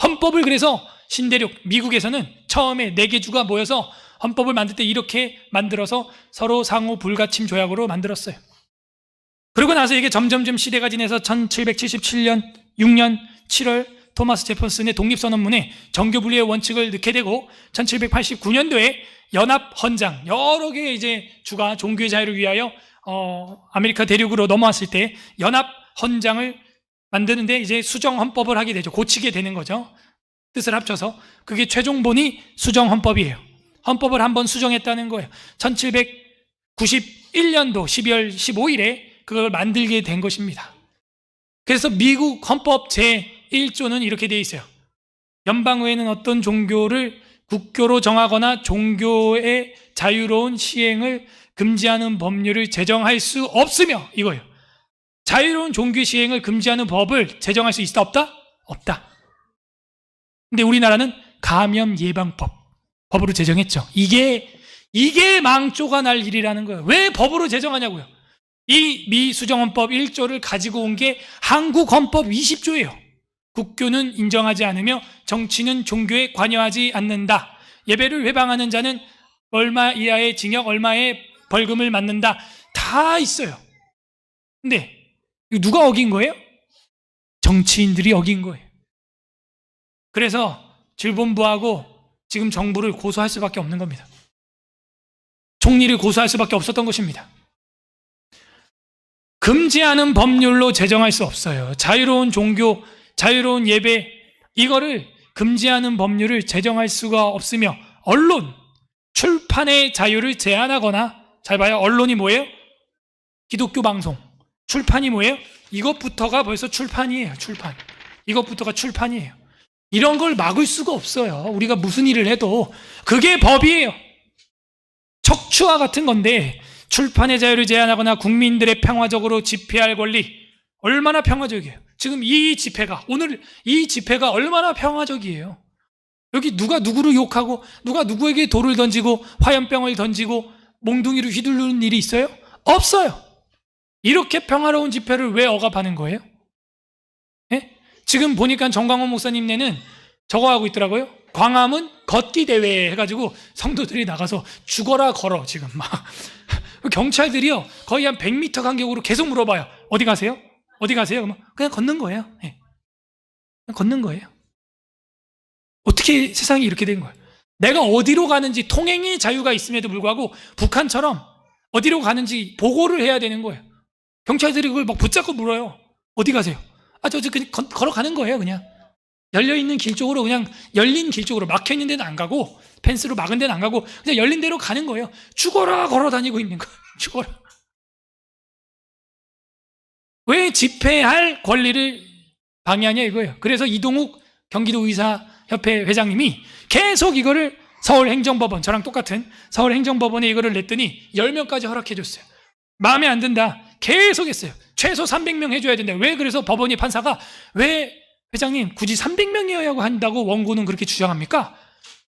[SPEAKER 1] 헌법을 그래서 신대륙 미국에서는 처음에 4개 주가 모여서 헌법을 만들 때 이렇게 만들어서 서로 상호 불가침 조약으로 만들었어요. 그러고 나서 이게 점점점 시대가 지나서 1777년 6년 7월 토마스 제퍼슨의 독립선언문에 정교분리의 원칙을 넣게 되고 1789년도에 연합헌장, 여러 개의 이제 주가 종교의 자유를 위하여 아메리카 대륙으로 넘어왔을 때 연합헌장을 만드는데 이제 수정헌법을 하게 되죠. 고치게 되는 거죠. 뜻을 합쳐서. 그게 최종본이 수정헌법이에요. 헌법을 한번 수정했다는 거예요. 1791년도 12월 15일에 그걸 만들게 된 것입니다. 그래서 미국 헌법 제1조는 이렇게 되어 있어요. 연방의회는 어떤 종교를 국교로 정하거나 종교의 자유로운 시행을 금지하는 법률을 제정할 수 없으며, 이거예요. 자유로운 종교 시행을 금지하는 법을 제정할 수 있다 없다? 없다. 근데 우리나라는 감염 예방법 법으로 제정했죠. 이게 망조가 날 일이라는 거예요. 왜 법으로 제정하냐고요. 이 미 수정헌법 1조를 가지고 온 게 한국 헌법 20조예요. 국교는 인정하지 않으며 정치는 종교에 관여하지 않는다. 예배를 회방하는 자는 얼마 이하의 징역, 얼마의 벌금을 맞는다. 다 있어요. 근데 이거 누가 어긴 거예요? 정치인들이 어긴 거예요. 그래서 질본부하고 지금 정부를 고소할 수밖에 없는 겁니다. 총리를 고소할 수밖에 없었던 것입니다. 금지하는 법률로 제정할 수 없어요. 자유로운 종교, 자유로운 예배, 이거를 금지하는 법률을 제정할 수가 없으며, 언론, 출판의 자유를 제한하거나, 잘 봐요. 언론이 뭐예요? 기독교 방송. 출판이 뭐예요? 이것부터가 벌써 출판이에요. 출판. 이것부터가 출판이에요. 이런 걸 막을 수가 없어요. 우리가 무슨 일을 해도 그게 법이에요. 척추와 같은 건데, 출판의 자유를 제한하거나 국민들의 평화적으로 집회할 권리, 얼마나 평화적이에요. 지금 이 집회가, 오늘 이 집회가 얼마나 평화적이에요. 여기 누가 누구를 욕하고 누가 누구에게 돌을 던지고 화염병을 던지고 몽둥이를 휘두르는 일이 있어요? 없어요. 이렇게 평화로운 집회를 왜 억압하는 거예요? 예? 지금 보니까 정광훈 목사님네는 저거 하고 있더라고요. 광화문 걷기 대회 해가지고 성도들이 나가서 죽어라 걸어. 지금 막 경찰들이요 거의 한 100m 간격으로 계속 물어봐요. 어디 가세요? 어디 가세요? 그냥 걷는 거예요. 네. 그냥 걷는 거예요. 어떻게 세상이 이렇게 된 거예요? 내가 어디로 가는지 통행의 자유가 있음에도 불구하고 북한처럼 어디로 가는지 보고를 해야 되는 거예요. 경찰들이 그걸 막 붙잡고 물어요. 어디 가세요? 저 그냥 걸어가는 거예요. 그냥 열려있는 길 쪽으로, 그냥 열린 길 쪽으로, 막혀있는 데는 안 가고 펜스로 막은 데는 안 가고 그냥 열린 데로 가는 거예요. 죽어라 걸어 다니고 있는 거예요. 죽어라. 왜 집회할 권리를 방해하냐 이거예요. 그래서 이동욱 경기도의사협회 회장님이 계속 이거를 서울행정법원, 저랑 똑같은 서울행정법원에 이거를 냈더니 10명까지 허락해 줬어요. 마음에 안 든다. 계속 했어요. 최소 300명 해줘야 된다. 왜? 그래서 법원이, 판사가 왜 회장님 굳이 300명이어야 한다고 원고는 그렇게 주장합니까?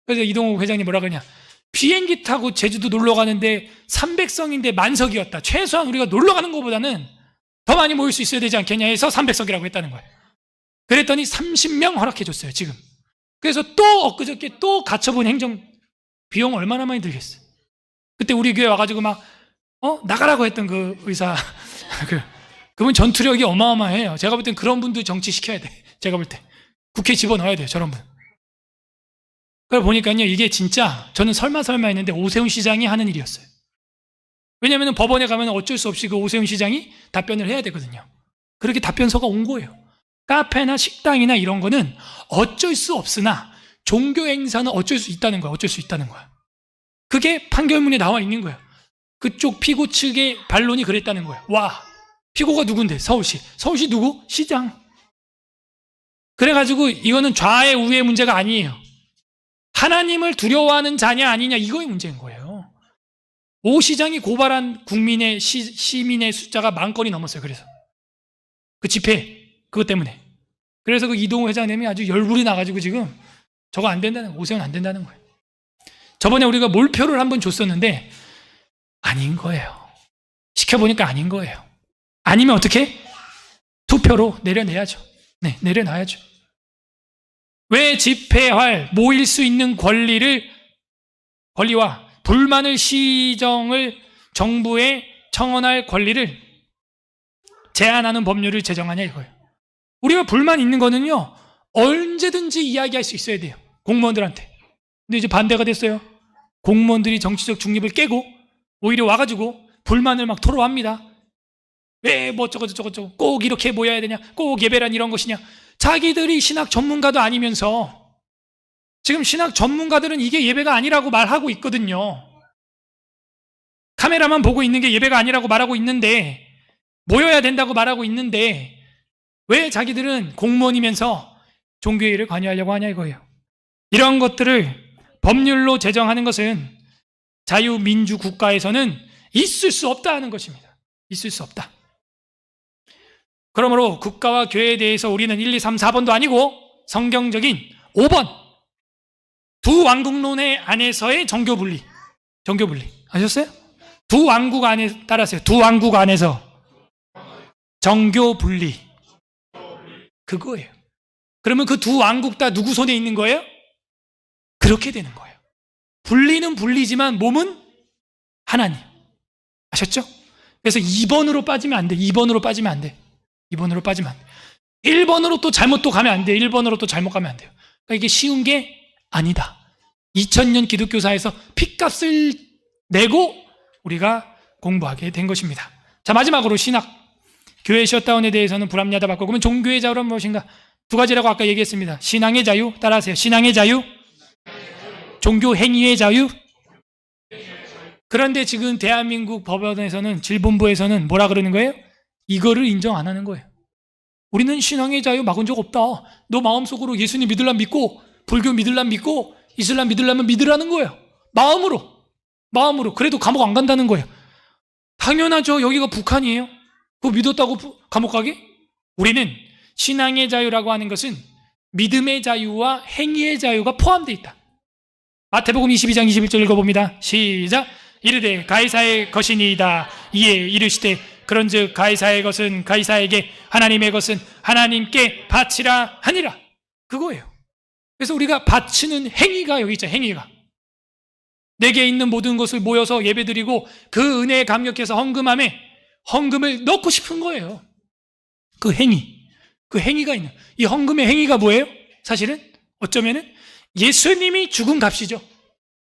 [SPEAKER 1] 그래서 이동욱 회장님 뭐라 그러냐, 비행기 타고 제주도 놀러 가는데 300석인데 만석이었다. 최소한 우리가 놀러 가는 것보다는 더 많이 모일 수 있어야 되지 않겠냐 해서 300석이라고 했다는 거예요. 그랬더니 30명 허락해 줬어요, 지금. 그래서 또 엊그저께 또 가처분 행정 비용 얼마나 많이 들겠어요. 그때 우리 교회 와가지고 막 나가라고 했던 그 의사 그분 전투력이 어마어마해요. 제가 볼 땐 그런 분도 정치시켜야 돼. 제가 볼 때 국회 집어넣어야 돼요, 저런 분. 그걸 보니까요, 이게 진짜 저는 설마 했는데 오세훈 시장이 하는 일이었어요. 왜냐하면 법원에 가면 어쩔 수 없이 그 오세훈 시장이 답변을 해야 되거든요. 그렇게 답변서가 온 거예요. 카페나 식당이나 이런 거는 어쩔 수 없으나 종교 행사는 어쩔 수 있다는 거야. 어쩔 수 있다는 거야. 그게 판결문에 나와 있는 거예요. 그쪽 피고 측의 반론이 그랬다는 거예요. 와, 피고가 누군데? 서울시. 서울시 누구? 시장. 그래가지고 이거는 좌의 우의 문제가 아니에요. 하나님을 두려워하는 자냐 아니냐, 이거의 문제인 거예요. 오 시장이 고발한 국민의 시민의 숫자가 10,000건이 넘었어요. 그래서 그 집회 그것 때문에. 그래서 그 이동우 회장님이 아주 열불이 나가지고 지금 저거 안 된다는 거예요. 오세훈 안 된다는 거예요. 저번에 우리가 몰표를 한번 줬었는데 아닌 거예요. 시켜보니까 아닌 거예요. 아니면 어떻게? 투표로 내려내야죠. 네, 내려놔야죠. 왜 집회할, 모일 수 있는 권리와 불만을 시정을 정부에 청원할 권리를 제한하는 법률을 제정하냐 이거예요. 우리가 불만 있는 거는요, 언제든지 이야기할 수 있어야 돼요. 공무원들한테. 근데 이제 반대가 됐어요. 공무원들이 정치적 중립을 깨고 오히려 와가지고 불만을 막 토로합니다. 왜 뭐 저거 꼭 이렇게 모여야 되냐, 꼭 예배란 이런 것이냐. 자기들이 신학 전문가도 아니면서 지금 신학 전문가들은 이게 예배가 아니라고 말하고 있거든요. 카메라만 보고 있는 게 예배가 아니라고 말하고 있는데, 모여야 된다고 말하고 있는데 왜 자기들은 공무원이면서 종교회의를 관여하려고 하냐 이거예요. 이런 것들을 법률로 제정하는 것은 자유민주국가에서는 있을 수 없다는 것입니다. 있을 수 없다. 그러므로 국가와 교회에 대해서 우리는 1, 2, 3, 4번도 아니고 성경적인 5번 두 왕국론의 안에서의 정교분리. 아셨어요? 두 왕국 안에 따라서요. 두 왕국 안에서 정교분리. 그거예요. 그러면 그 두 왕국 다 누구 손에 있는 거예요? 그렇게 되는 거예요. 분리는 분리지만 몸은 하나님. 아셨죠? 그래서 2번으로 빠지면 안 돼. 2번으로 빠지면 안 돼. 2번으로 빠지면 안 돼. 1번으로 또 잘못 또 가면 안 돼. 1번으로 또 잘못 가면 안 돼요. 그러니까 이게 쉬운 게 아니다. 2000년 기독교사에서 핏값을 내고 우리가 공부하게 된 것입니다. 자, 마지막으로 신학. 교회 셧다운에 대해서는 불합리하다 받고, 그러면 종교의 자유란 무엇인가? 두 가지라고 아까 얘기했습니다. 신앙의 자유, 따라하세요. 신앙의 자유, 종교 행위의 자유. 그런데 지금 대한민국 법원에서는, 질본부에서는 뭐라 그러는 거예요? 이거를 인정 안 하는 거예요. 우리는 신앙의 자유 막은 적 없다. 너 마음속으로 예수님 믿으려면 믿고, 불교 믿으려면 믿고, 이슬람 믿으려면 믿으라는 거예요. 마음으로. 그래도 감옥 안 간다는 거예요. 당연하죠. 여기가 북한이에요. 그거 믿었다고 감옥 가게? 우리는 신앙의 자유라고 하는 것은 믿음의 자유와 행위의 자유가 포함되어 있다. 마태복음 22장 21절 읽어봅니다. 시작. 이르되 가이사의 것이니이다. 이에 이르시되 그런즉 가이사의 것은 가이사에게, 하나님의 것은 하나님께 바치라 하니라. 그거예요. 그래서 우리가 바치는 행위가 여기 있죠. 행위가. 내게 있는 모든 것을 모여서 예배드리고 그 은혜에 감격해서 헌금을 넣고 싶은 거예요. 그 행위가 있는. 이 헌금의 행위가 뭐예요? 사실은 어쩌면은 예수님이 죽은 값이죠.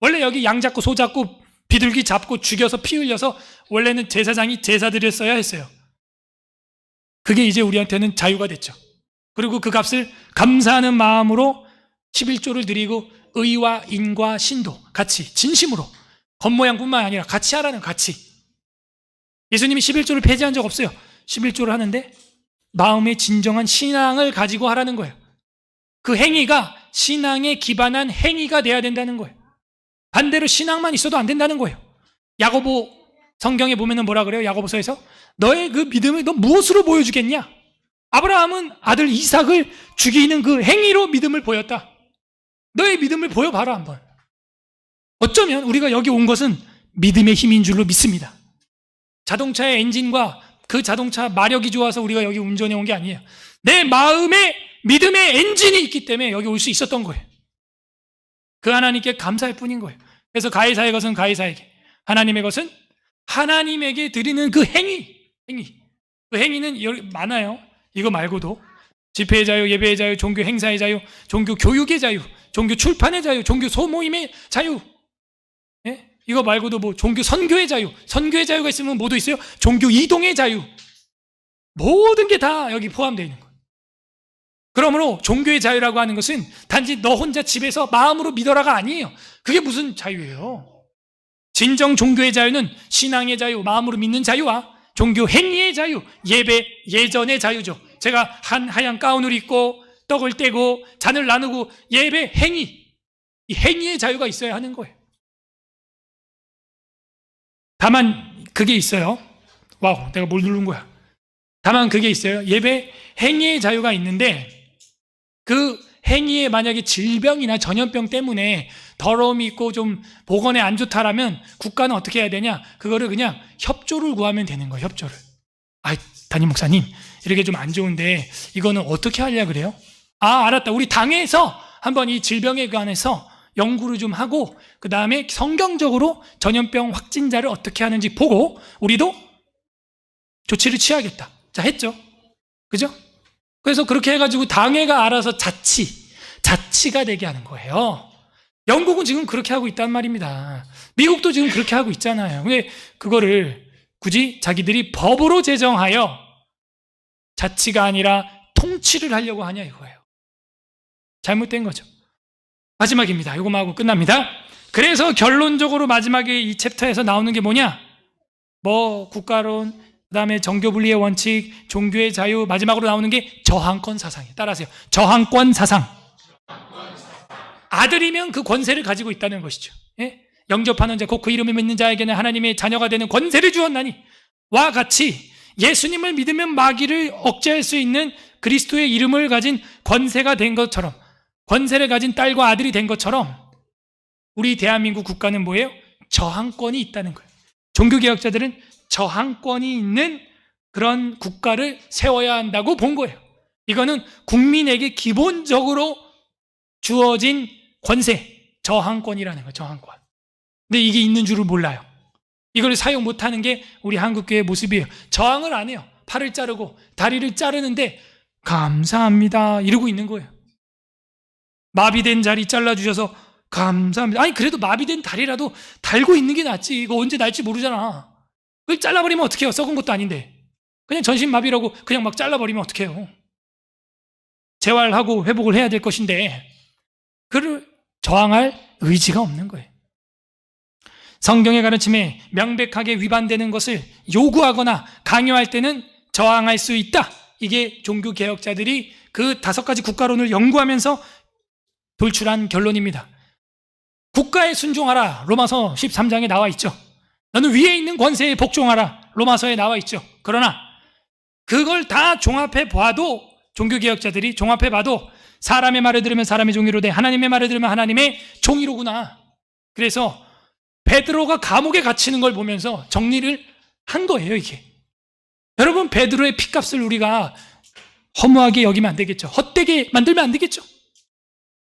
[SPEAKER 1] 원래 여기 양 잡고 소 잡고 비둘기 잡고 죽여서 피 흘려서 원래는 제사장이 제사 드렸어야 했어요. 그게 이제 우리한테는 자유가 됐죠. 그리고 그 값을 감사하는 마음으로 11조를 드리고 의와 인과 신도 같이 진심으로, 겉모양뿐만 아니라 같이 하라는, 같이. 예수님이 11조를 폐지한 적 없어요. 11조를 하는데 마음의 진정한 신앙을 가지고 하라는 거예요. 그 행위가 신앙에 기반한 행위가 돼야 된다는 거예요. 반대로 신앙만 있어도 안 된다는 거예요. 야고보 성경에 보면은 뭐라 그래요? 야고보서에서 너의 그 믿음을 너 무엇으로 보여주겠냐? 아브라함은 아들 이삭을 죽이는 그 행위로 믿음을 보였다. 너의 믿음을 보여봐라 한번. 어쩌면 우리가 여기 온 것은 믿음의 힘인 줄로 믿습니다. 자동차의 엔진과 그 자동차 마력이 좋아서 우리가 여기 운전해 온 게 아니에요. 내 마음에 믿음의 엔진이 있기 때문에 여기 올 수 있었던 거예요. 그 하나님께 감사할 뿐인 거예요. 그래서 가이사의 것은 가이사에게, 하나님의 것은 하나님에게 드리는 그 행위. 그 행위는 여기 많아요. 이거 말고도 집회의 자유, 예배의 자유, 종교 행사의 자유, 종교 교육의 자유, 종교 출판의 자유, 종교 소모임의 자유. 예? 이거 말고도 뭐 종교 선교의 자유, 선교의 자유가 있으면 뭐도 있어요? 종교 이동의 자유. 모든 게 다 여기 포함되어 있는 거예요. 그러므로 종교의 자유라고 하는 것은 단지 너 혼자 집에서 마음으로 믿어라가 아니에요. 그게 무슨 자유예요? 진정 종교의 자유는 신앙의 자유, 마음으로 믿는 자유와 종교 행위의 자유, 예배, 예전의 자유죠. 제가 하얀 가운을 입고 떡을 떼고 잔을 나누고 예배, 행위, 이 행위의 자유가 있어야 하는 거예요. 다만 그게 있어요. 와우, 내가 뭘 누른 거야. 다만 그게 있어요. 예배, 행위의 자유가 있는데 그 행위에 만약에 질병이나 전염병 때문에 더러움이 있고 좀 보건에 안 좋다라면 국가는 어떻게 해야 되냐? 그거를 그냥 협조를 구하면 되는 거예요. 협조를. 담임 목사님, 이렇게 좀 안 좋은데 이거는 어떻게 하려 그래요? 알았다. 우리 당에서 한번 이 질병에 관해서 연구를 좀 하고 그 다음에 성경적으로 전염병 확진자를 어떻게 하는지 보고 우리도 조치를 취하겠다. 자, 했죠. 그죠? 그래서 그렇게 해가지고 당회가 알아서 자치가 되게 하는 거예요. 영국은 지금 그렇게 하고 있단 말입니다. 미국도 지금 그렇게 하고 있잖아요. 근데 그거를 굳이 자기들이 법으로 제정하여 자치가 아니라 통치를 하려고 하냐 이거예요. 잘못된 거죠. 마지막입니다. 이거만 하고 끝납니다. 그래서 결론적으로 마지막에 이 챕터에서 나오는 게 뭐냐? 국가론, 그 다음에 정교분리의 원칙, 종교의 자유, 마지막으로 나오는 게 저항권 사상이에요. 따라하세요. 저항권 사상. 아들이면 그 권세를 가지고 있다는 것이죠. 예? 영접하는 자, 곧 그 이름을 믿는 자에게는 하나님의 자녀가 되는 권세를 주었나니 와 같이 예수님을 믿으면 마귀를 억제할 수 있는 그리스도의 이름을 가진 권세가 된 것처럼, 권세를 가진 딸과 아들이 된 것처럼 우리 대한민국 국가는 뭐예요? 저항권이 있다는 거예요. 종교개혁자들은 저항권이 있는 그런 국가를 세워야 한다고 본 거예요. 이거는 국민에게 기본적으로 주어진 권세, 저항권이라는 거예요. 저항권. 근데 이게 있는 줄을 몰라요. 이걸 사용 못하는 게 우리 한국교회의 모습이에요. 저항을 안 해요. 팔을 자르고 다리를 자르는데 감사합니다 이러고 있는 거예요. 마비된 다리 잘라주셔서 감사합니다. 아니 그래도 마비된 다리라도 달고 있는 게 낫지. 이거 언제 날지 모르잖아. 그걸 잘라버리면 어떡해요? 썩은 것도 아닌데. 그냥 전신마비라고 그냥 막 잘라버리면 어떡해요? 재활하고 회복을 해야 될 것인데 그를 저항할 의지가 없는 거예요. 성경의 가르침에 명백하게 위반되는 것을 요구하거나 강요할 때는 저항할 수 있다. 이게 종교개혁자들이 그 5가지 국가론을 연구하면서 돌출한 결론입니다. 국가에 순종하라. 로마서 13장에 나와 있죠. 너는 위에 있는 권세에 복종하라. 로마서에 나와 있죠. 그러나 그걸 다 종합해 봐도, 종교개혁자들이 종합해 봐도 사람의 말을 들으면 사람의 종이로 돼, 하나님의 말을 들으면 하나님의 종이로구나. 그래서 베드로가 감옥에 갇히는 걸 보면서 정리를 한 거예요, 이게. 여러분, 베드로의 핏값을 우리가 허무하게 여기면 안 되겠죠. 헛되게 만들면 안 되겠죠.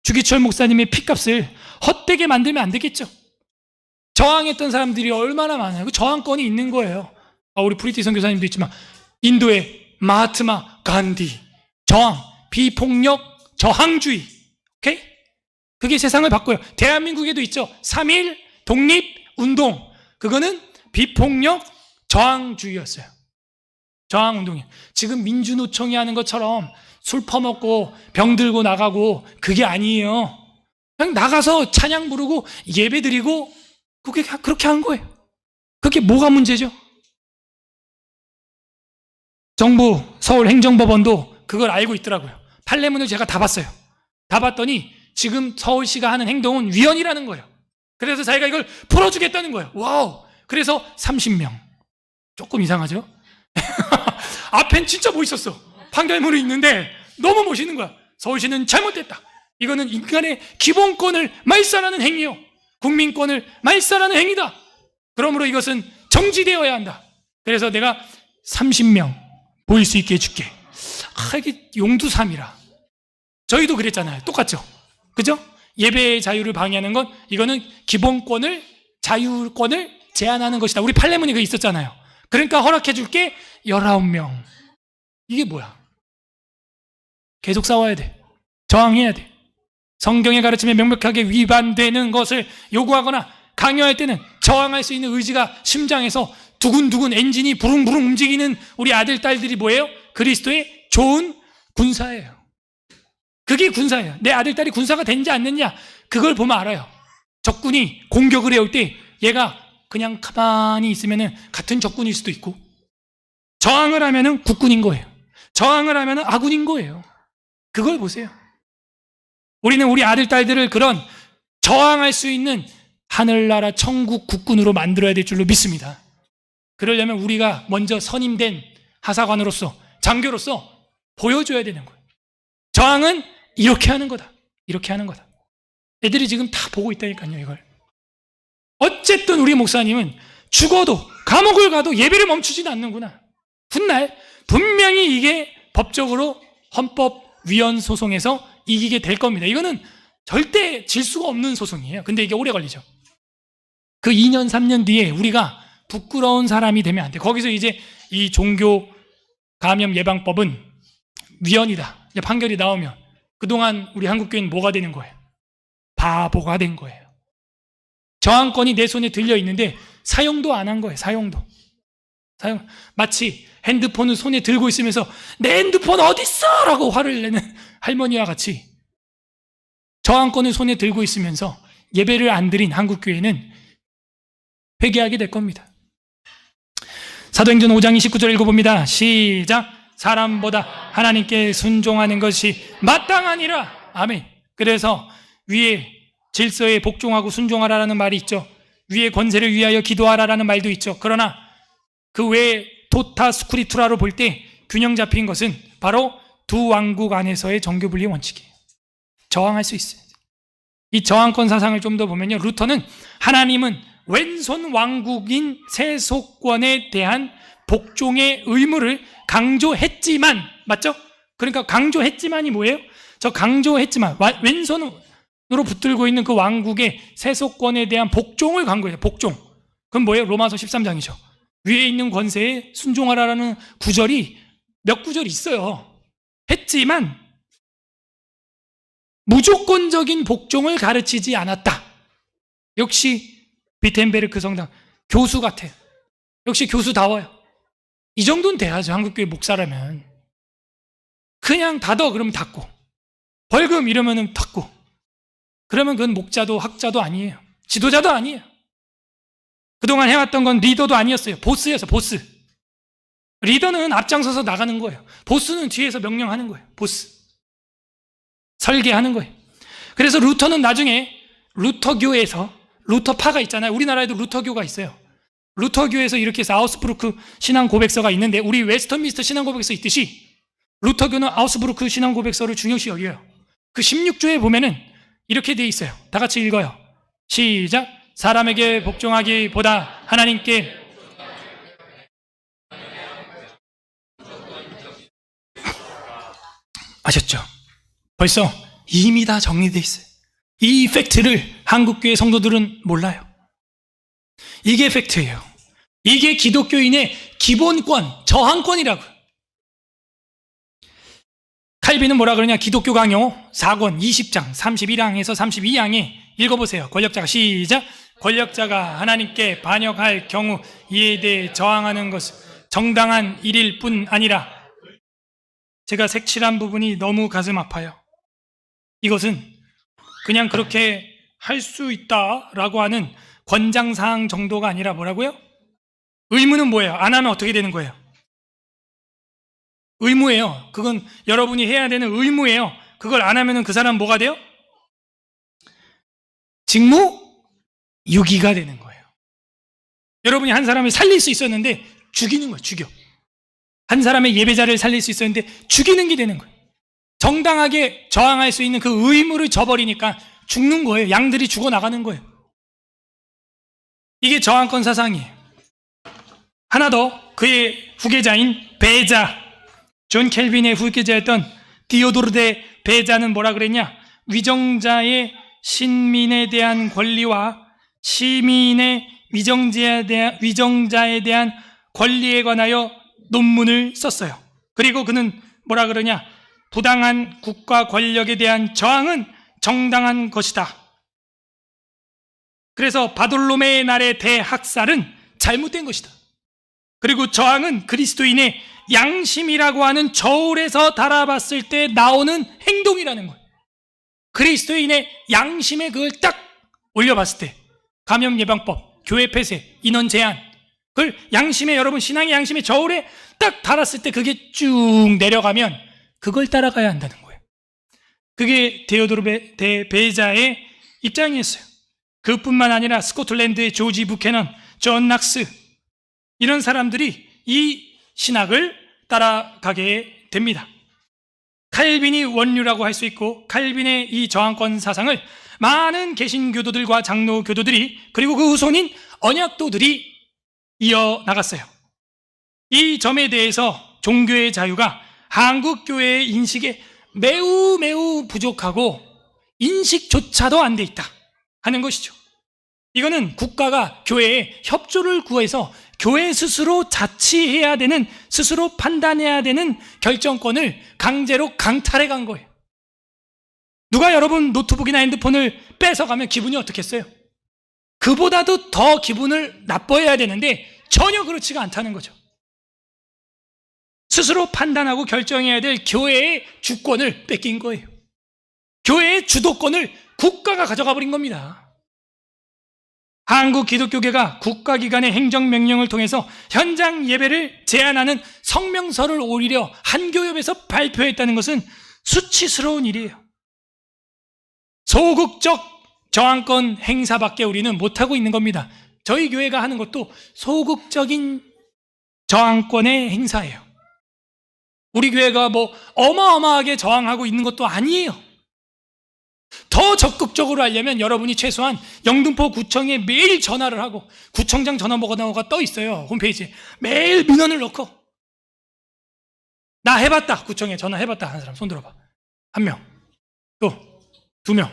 [SPEAKER 1] 주기철 목사님의 핏값을 헛되게 만들면 안 되겠죠. 저항했던 사람들이 얼마나 많아요. 그 저항권이 있는 거예요. 우리 프리티 선교사님도 있지만 인도의 마하트마 간디, 저항, 비폭력, 저항주의. 오케이? 그게 세상을 바꿔요. 대한민국에도 있죠. 3.1 독립운동. 그거는 비폭력, 저항주의였어요. 저항운동이에요. 지금 민주노총이 하는 것처럼 술 퍼먹고 병 들고 나가고 그게 아니에요. 그냥 나가서 찬양 부르고 예배 드리고 그렇게 한 거예요. 그게 뭐가 문제죠? 정부, 서울행정법원도 그걸 알고 있더라고요. 판례문을 제가 다 봤어요. 다 봤더니 지금 서울시가 하는 행동은 위헌이라는 거예요. 그래서 자기가 이걸 풀어주겠다는 거예요. 와우! 그래서 30명. 조금 이상하죠? 앞엔 진짜 멋있었어. 판결문이 있는데 너무 멋있는 거야. 서울시는 잘못됐다. 이거는 인간의 기본권을 말살하는 행위요. 국민권을 말살하는 행위다. 그러므로 이것은 정지되어야 한다. 그래서 내가 30명 모일 수 있게 해줄게. 이게 용두삼이라. 저희도 그랬잖아요. 똑같죠? 그죠? 예배의 자유를 방해하는 건 이거는 기본권을, 자유권을 제한하는 것이다. 우리 판례문이 그 있었잖아요. 그러니까 허락해 줄게 19명. 이게 뭐야? 계속 싸워야 돼. 저항해야 돼. 성경의 가르침에 명백하게 위반되는 것을 요구하거나 강요할 때는 저항할 수 있는 의지가 심장에서 두근두근 엔진이 부릉부릉 움직이는 우리 아들, 딸들이 뭐예요? 그리스도의 좋은 군사예요. 그게 군사예요. 내 아들, 딸이 군사가 됐는지 안 됐냐? 그걸 보면 알아요. 적군이 공격을 해올 때 얘가 그냥 가만히 있으면 같은 적군일 수도 있고, 저항을 하면 국군인 거예요. 저항을 하면 아군인 거예요. 그걸 보세요. 우리는 우리 아들, 딸들을 그런 저항할 수 있는 하늘나라 천국 국군으로 만들어야 될 줄로 믿습니다. 그러려면 우리가 먼저 선임된 하사관으로서, 장교로서 보여줘야 되는 거예요. 저항은 이렇게 하는 거다. 이렇게 하는 거다. 애들이 지금 다 보고 있다니까요, 이걸. 어쨌든 우리 목사님은 죽어도, 감옥을 가도 예배를 멈추지는 않는구나. 훗날 분명히 이게 법적으로 헌법위원 소송에서 이기게 될 겁니다. 이거는 절대 질 수가 없는 소송이에요. 근데 이게 오래 걸리죠. 그 2년, 3년 뒤에 우리가 부끄러운 사람이 되면 안 돼. 거기서 이제 이 종교 감염 예방법은 위헌이다. 이제 판결이 나오면 그동안 우리 한국교회는 뭐가 되는 거예요? 바보가 된 거예요. 저항권이 내 손에 들려 있는데 사용도 안 한 거예요. 사용도. 마치 핸드폰을 손에 들고 있으면서 내 핸드폰 어딨어? 라고 화를 내는 할머니와 같이 저항권을 손에 들고 있으면서 예배를 안 드린 한국교회는 회개하게 될 겁니다. 사도행전 5장 29절 읽어봅니다. 시작. 사람보다 하나님께 순종하는 것이 마땅하니라. 아멘. 그래서 위에 질서에 복종하고 순종하라라는 말이 있죠. 위에 권세를 위하여 기도하라라는 말도 있죠. 그러나 그 외에 토타 스쿠리투라로 볼 때 균형 잡힌 것은 바로 두 왕국 안에서의 정교분리 원칙이에요. 저항할 수 있어요. 이 저항권 사상을 좀 더 보면요, 루터는 하나님은 왼손 왕국인 세속권에 대한 복종의 의무를 강조했지만, 맞죠? 그러니까 강조했지만이 뭐예요? 저 강조했지만, 왼손으로 붙들고 있는 그 왕국의 세속권에 대한 복종을 강조해요. 복종. 그럼 뭐예요? 로마서 13장이죠. 위에 있는 권세에 순종하라라는 구절이 몇 구절 있어요. 했지만 무조건적인 복종을 가르치지 않았다. 역시 비텐베르크 성당 교수 같아요. 역시 교수다워요. 이 정도는 돼야죠. 한국교회 목사라면. 그냥 닫어 그러면 닫고, 벌금 이러면 닫고, 그러면 그건 목자도 학자도 아니에요. 지도자도 아니에요. 그동안 해왔던 건 리더도 아니었어요. 보스였어요. 보스. 리더는 앞장서서 나가는 거예요. 보스는 뒤에서 명령하는 거예요. 보스. 설계하는 거예요. 그래서 루터는 나중에 루터교에서, 루터파가 있잖아요. 우리나라에도 루터교가 있어요. 루터교에서 이렇게 해서 아우스부르크 신앙 고백서가 있는데, 우리 웨스턴미스터 신앙 고백서 있듯이 루터교는 아우스부르크 신앙 고백서를 중요시 여겨요. 그 16조에 보면은 이렇게 돼 있어요. 다 같이 읽어요. 시작. 사람에게 복종하기보다 하나님께. 아셨죠? 벌써 이미 다 정리돼 있어요. 이 팩트를 한국교회 성도들은 몰라요. 이게 팩트예요. 이게 기독교인의 기본권, 저항권이라고요. 칼빈은 뭐라 그러냐? 기독교 강요 4권 20장 31항에서 32항에 읽어보세요. 권력자가, 시작. 권력자가 하나님께 반역할 경우 이에 대해 저항하는 것은 정당한 일일 뿐 아니라, 제가 색칠한 부분이 너무 가슴 아파요. 이것은 그냥 그렇게 할 수 있다라고 하는 권장사항 정도가 아니라 뭐라고요? 의무는 뭐예요? 안 하면 어떻게 되는 거예요? 의무예요. 그건 여러분이 해야 되는 의무예요. 그걸 안 하면 그 사람 뭐가 돼요? 직무유기가 되는 거예요. 여러분이 한 사람을 살릴 수 있었는데 죽이는 거예요. 죽여. 한 사람의 예배자를 살릴 수 있었는데 죽이는 게 되는 거예요. 정당하게 저항할 수 있는 그 의무를 저버리니까 죽는 거예요. 양들이 죽어나가는 거예요. 이게 저항권 사상이에요. 하나 더, 그의 후계자인 베자, 존 켈빈의 후계자였던 디오도르 데 베자는 뭐라 그랬냐? 위정자의 신민에 대한 권리와 시민의 위정자에 대한 권리에 관하여 논문을 썼어요. 그리고 그는 뭐라 그러냐? 부당한 국가 권력에 대한 저항은 정당한 것이다. 그래서 바돌로메의 날의 대학살은 잘못된 것이다. 그리고 저항은 그리스도인의 양심이라고 하는 저울에서 달아봤을 때 나오는 행동이라는 거예요. 그리스도인의 양심에 그걸 딱 올려봤을 때, 감염 예방법, 교회 폐쇄, 인원 제한, 그걸 양심에, 여러분 신앙의 양심의 저울에 딱 달았을 때 그게 쭉 내려가면 그걸 따라가야 한다는 거예요. 그게 데오도르 데 베자의 입장이었어요. 그뿐만 아니라 스코틀랜드의 조지 부캐넌, 존 낙스, 이런 사람들이 이 신학을 따라가게 됩니다. 칼빈이 원류라고 할 수 있고, 칼빈의 이 저항권 사상을 많은 개신교도들과 장로교도들이, 그리고 그 후손인 언약도들이 이어나갔어요. 이 점에 대해서 종교의 자유가 한국 교회의 인식에 매우 부족하고 인식조차도 안 돼 있다 하는 것이죠. 이거는 국가가 교회에 협조를 구해서 교회 스스로 자치해야 되는, 스스로 판단해야 되는 결정권을 강제로 강탈해 간 거예요. 누가 여러분 노트북이나 핸드폰을 뺏어가면 기분이 어떻겠어요? 그보다도 더 기분을 나빠해야 되는데 전혀 그렇지가 않다는 거죠. 스스로 판단하고 결정해야 될 교회의 주권을 뺏긴 거예요. 교회의 주도권을 국가가 가져가 버린 겁니다. 한국 기독교계가 국가기관의 행정명령을 통해서 현장 예배를 제한하는 성명서를 오히려 한교협에서 발표했다는 것은 수치스러운 일이에요. 소극적 저항권 행사밖에 우리는 못하고 있는 겁니다. 저희 교회가 하는 것도 소극적인 저항권의 행사예요. 우리 교회가 뭐 어마어마하게 저항하고 있는 것도 아니에요. 더 적극적으로 하려면 여러분이 최소한 영등포 구청에 매일 전화를 하고, 구청장 전화번호가 떠 있어요, 홈페이지에. 매일 민원을 넣고, 나 해봤다, 구청에 전화해봤다 하는 사람 손 들어봐. 1명, 또 2명,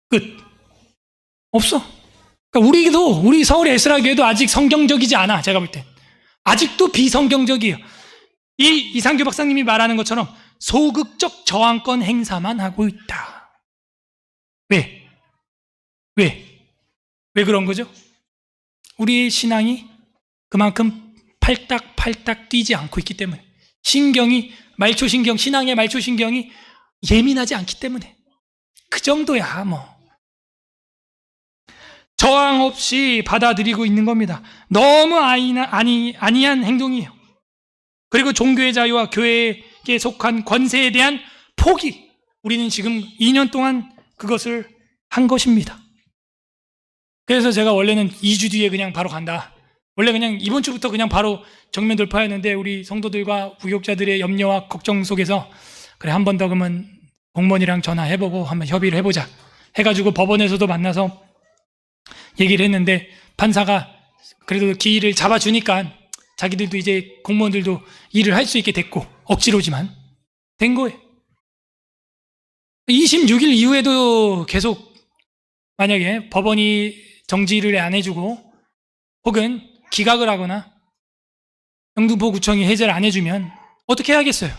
[SPEAKER 1] 끝. 없어. 그러니까 우리 서울의 에스라 교회도 아직 성경적이지 않아. 제가 볼 때 아직도 비성경적이에요. 이 이상규 박사님이 말하는 것처럼 소극적 저항권 행사만 하고 있다. 왜 그런 거죠? 우리의 신앙이 그만큼 팔딱팔딱 뛰지 않고 있기 때문에, 말초신경, 신앙의 말초신경이 예민하지 않기 때문에, 그 정도야 뭐. 저항 없이 받아들이고 있는 겁니다. 너무 아니한 행동이에요. 그리고 종교의 자유와 교회에 속한 권세에 대한 포기, 우리는 지금 2년 동안 그것을 한 것입니다. 그래서 제가 원래는 2주 뒤에 그냥 바로 간다, 원래 그냥 이번 주부터 그냥 바로 정면 돌파였는데, 우리 성도들과 구역자들의 염려와 걱정 속에서 그래, 한 번 더 그러면 공무원이랑 전화해보고 한번 협의를 해보자 해가지고 법원에서도 만나서 얘기를 했는데, 판사가 그래도 기일을 잡아주니까 자기들도 이제 공무원들도 일을 할 수 있게 됐고, 억지로지만 된 거예요. 26일 이후에도 계속 만약에 법원이 정지를 안 해주고 혹은 기각을 하거나 영등포구청이 해제를 안 해주면 어떻게 해야겠어요?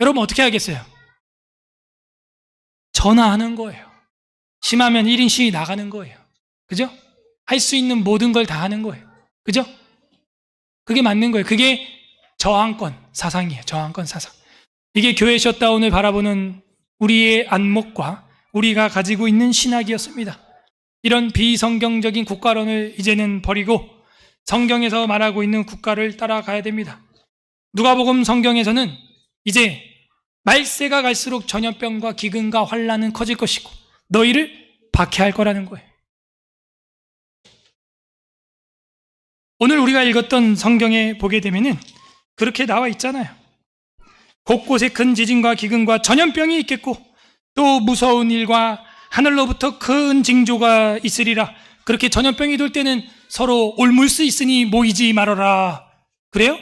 [SPEAKER 1] 여러분 어떻게 하겠어요? 전화하는 거예요. 심하면 1인 시위 나가는 거예요. 그죠? 할 수 있는 모든 걸 다 하는 거예요. 그죠? 그게 맞는 거예요. 그게 저항권 사상이에요. 저항권 사상. 이게 교회 셧다운을 바라보는 우리의 안목과 우리가 가지고 있는 신학이었습니다. 이런 비성경적인 국가론을 이제는 버리고 성경에서 말하고 있는 국가를 따라가야 됩니다. 누가복음 성경에서는 이제 말세가 갈수록 전염병과 기근과 환난은 커질 것이고 너희를 박해할 거라는 거예요. 오늘 우리가 읽었던 성경에 보게 되면은 그렇게 나와 있잖아요. 곳곳에 큰 지진과 기근과 전염병이 있겠고 또 무서운 일과 하늘로부터 큰 징조가 있으리라. 그렇게 전염병이 돌 때는 서로 옮을 수 있으니 모이지 말아라. 그래요?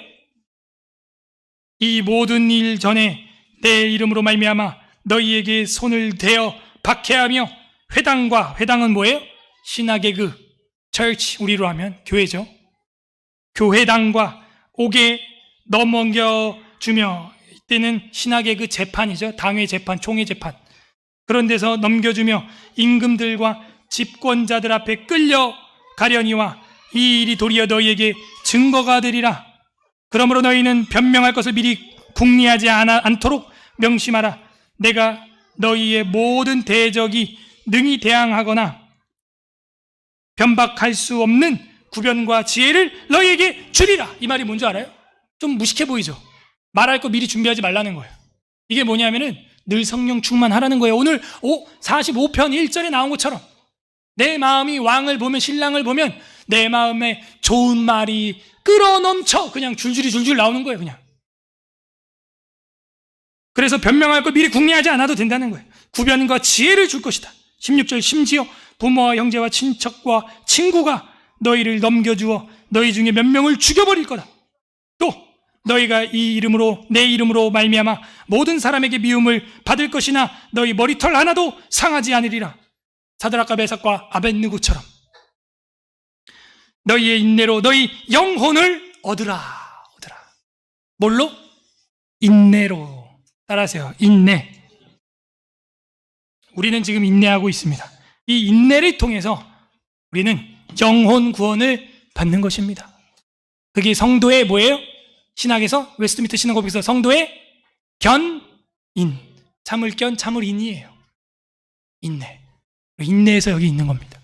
[SPEAKER 1] 이 모든 일 전에 내 이름으로 말미암아 너희에게 손을 대어 박해하며 회당은 뭐예요? 시나게그, church, 우리로 하면 교회죠. 교회당과 옥에 넘겨주며, 이때는 시나게그 재판이죠. 당회 재판, 총회 재판. 그런 데서 넘겨주며 임금들과 집권자들 앞에 끌려가려니와 이 일이 도리어 너희에게 증거가 되리라. 그러므로 너희는 변명할 것을 미리 궁리하지 않도록 명심하라. 내가 너희의 모든 대적이 능히 대항하거나 변박할 수 없는 구변과 지혜를 너희에게 주리라. 이 말이 뭔지 알아요? 좀 무식해 보이죠? 말할 거 미리 준비하지 말라는 거예요. 이게 뭐냐면은 늘 성령 충만하라는 거예요. 오늘 45편 1절에 나온 것처럼 내 마음이 왕을 보면, 신랑을 보면 내 마음에 좋은 말이 끌어넘쳐 그냥 줄줄 나오는 거예요. 그냥. 그래서 변명할 걸 미리 궁리하지 않아도 된다는 거예요. 구변과 지혜를 줄 것이다. 16절, 심지어 부모와 형제와 친척과 친구가 너희를 넘겨주어 너희 중에 몇 명을 죽여버릴 거다. 또 너희가 이 이름으로, 내 이름으로 말미암아 모든 사람에게 미움을 받을 것이나 너희 머리털 하나도 상하지 않으리라. 사드락과 메삭과 아벳느고처럼 너희의 인내로 너희 영혼을 얻으라. 뭘로? 인내로. 따라하세요. 인내. 우리는 지금 인내하고 있습니다. 이 인내를 통해서 우리는 영혼 구원을 받는 것입니다. 그게 성도의 뭐예요? 신학에서, 웨스트민스터 신학고백에서 성도의 견인, 참을 견, 참을 인이에요. 인내에서 여기 있는 겁니다.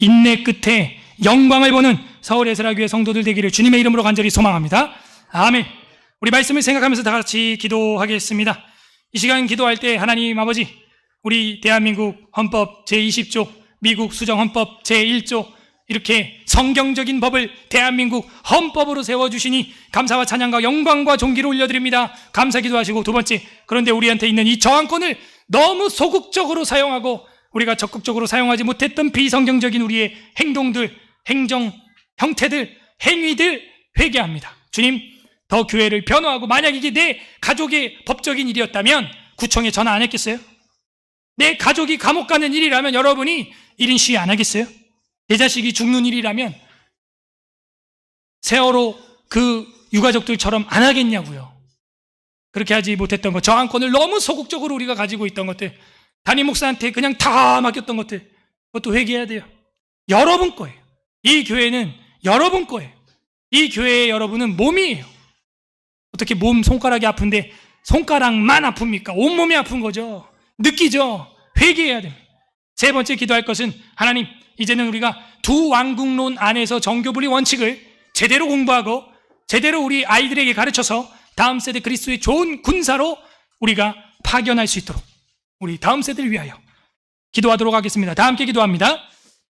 [SPEAKER 1] 인내 끝에 영광을 보는 서울 에스라교회 성도들 되기를 주님의 이름으로 간절히 소망합니다. 아멘. 우리 말씀을 생각하면서 다 같이 기도하겠습니다. 이 시간 기도할 때 하나님 아버지, 우리 대한민국 헌법 제20조, 미국 수정헌법 제1조, 이렇게 성경적인 법을 대한민국 헌법으로 세워주시니 감사와 찬양과 영광과 존귀를 올려드립니다. 감사 기도하시고, 두 번째, 그런데 우리한테 있는 이 저항권을 너무 소극적으로 사용하고 우리가 적극적으로 사용하지 못했던 비성경적인 우리의 행동들, 행정, 형태들, 행위들 회개합니다. 주님, 더 교회를 변호하고, 만약 이게 내 가족의 법적인 일이었다면 구청에 전화 안 했겠어요? 내 가족이 감옥 가는 일이라면 여러분이 1인 시위 안 하겠어요? 내 자식이 죽는 일이라면 세월호 그 유가족들처럼 안 하겠냐고요. 그렇게 하지 못했던 것, 저항권을 너무 소극적으로 우리가 가지고 있던 것들, 담임 목사한테 그냥 다 맡겼던 것들, 그것도 회개해야 돼요. 여러분 거예요. 이 교회는 여러분 거예요. 이 교회의 여러분은 몸이에요. 어떻게 몸 손가락이 아픈데 손가락만 아픕니까? 온몸이 아픈 거죠. 느끼죠? 회개해야 됩니다. 세 번째 기도할 것은, 하나님, 이제는 우리가 두 왕국론 안에서 정교분리 원칙을 제대로 공부하고 제대로 우리 아이들에게 가르쳐서 다음 세대 그리스도의 좋은 군사로 우리가 파견할 수 있도록 우리 다음 세대를 위하여 기도하도록 하겠습니다. 다 함께 기도합니다.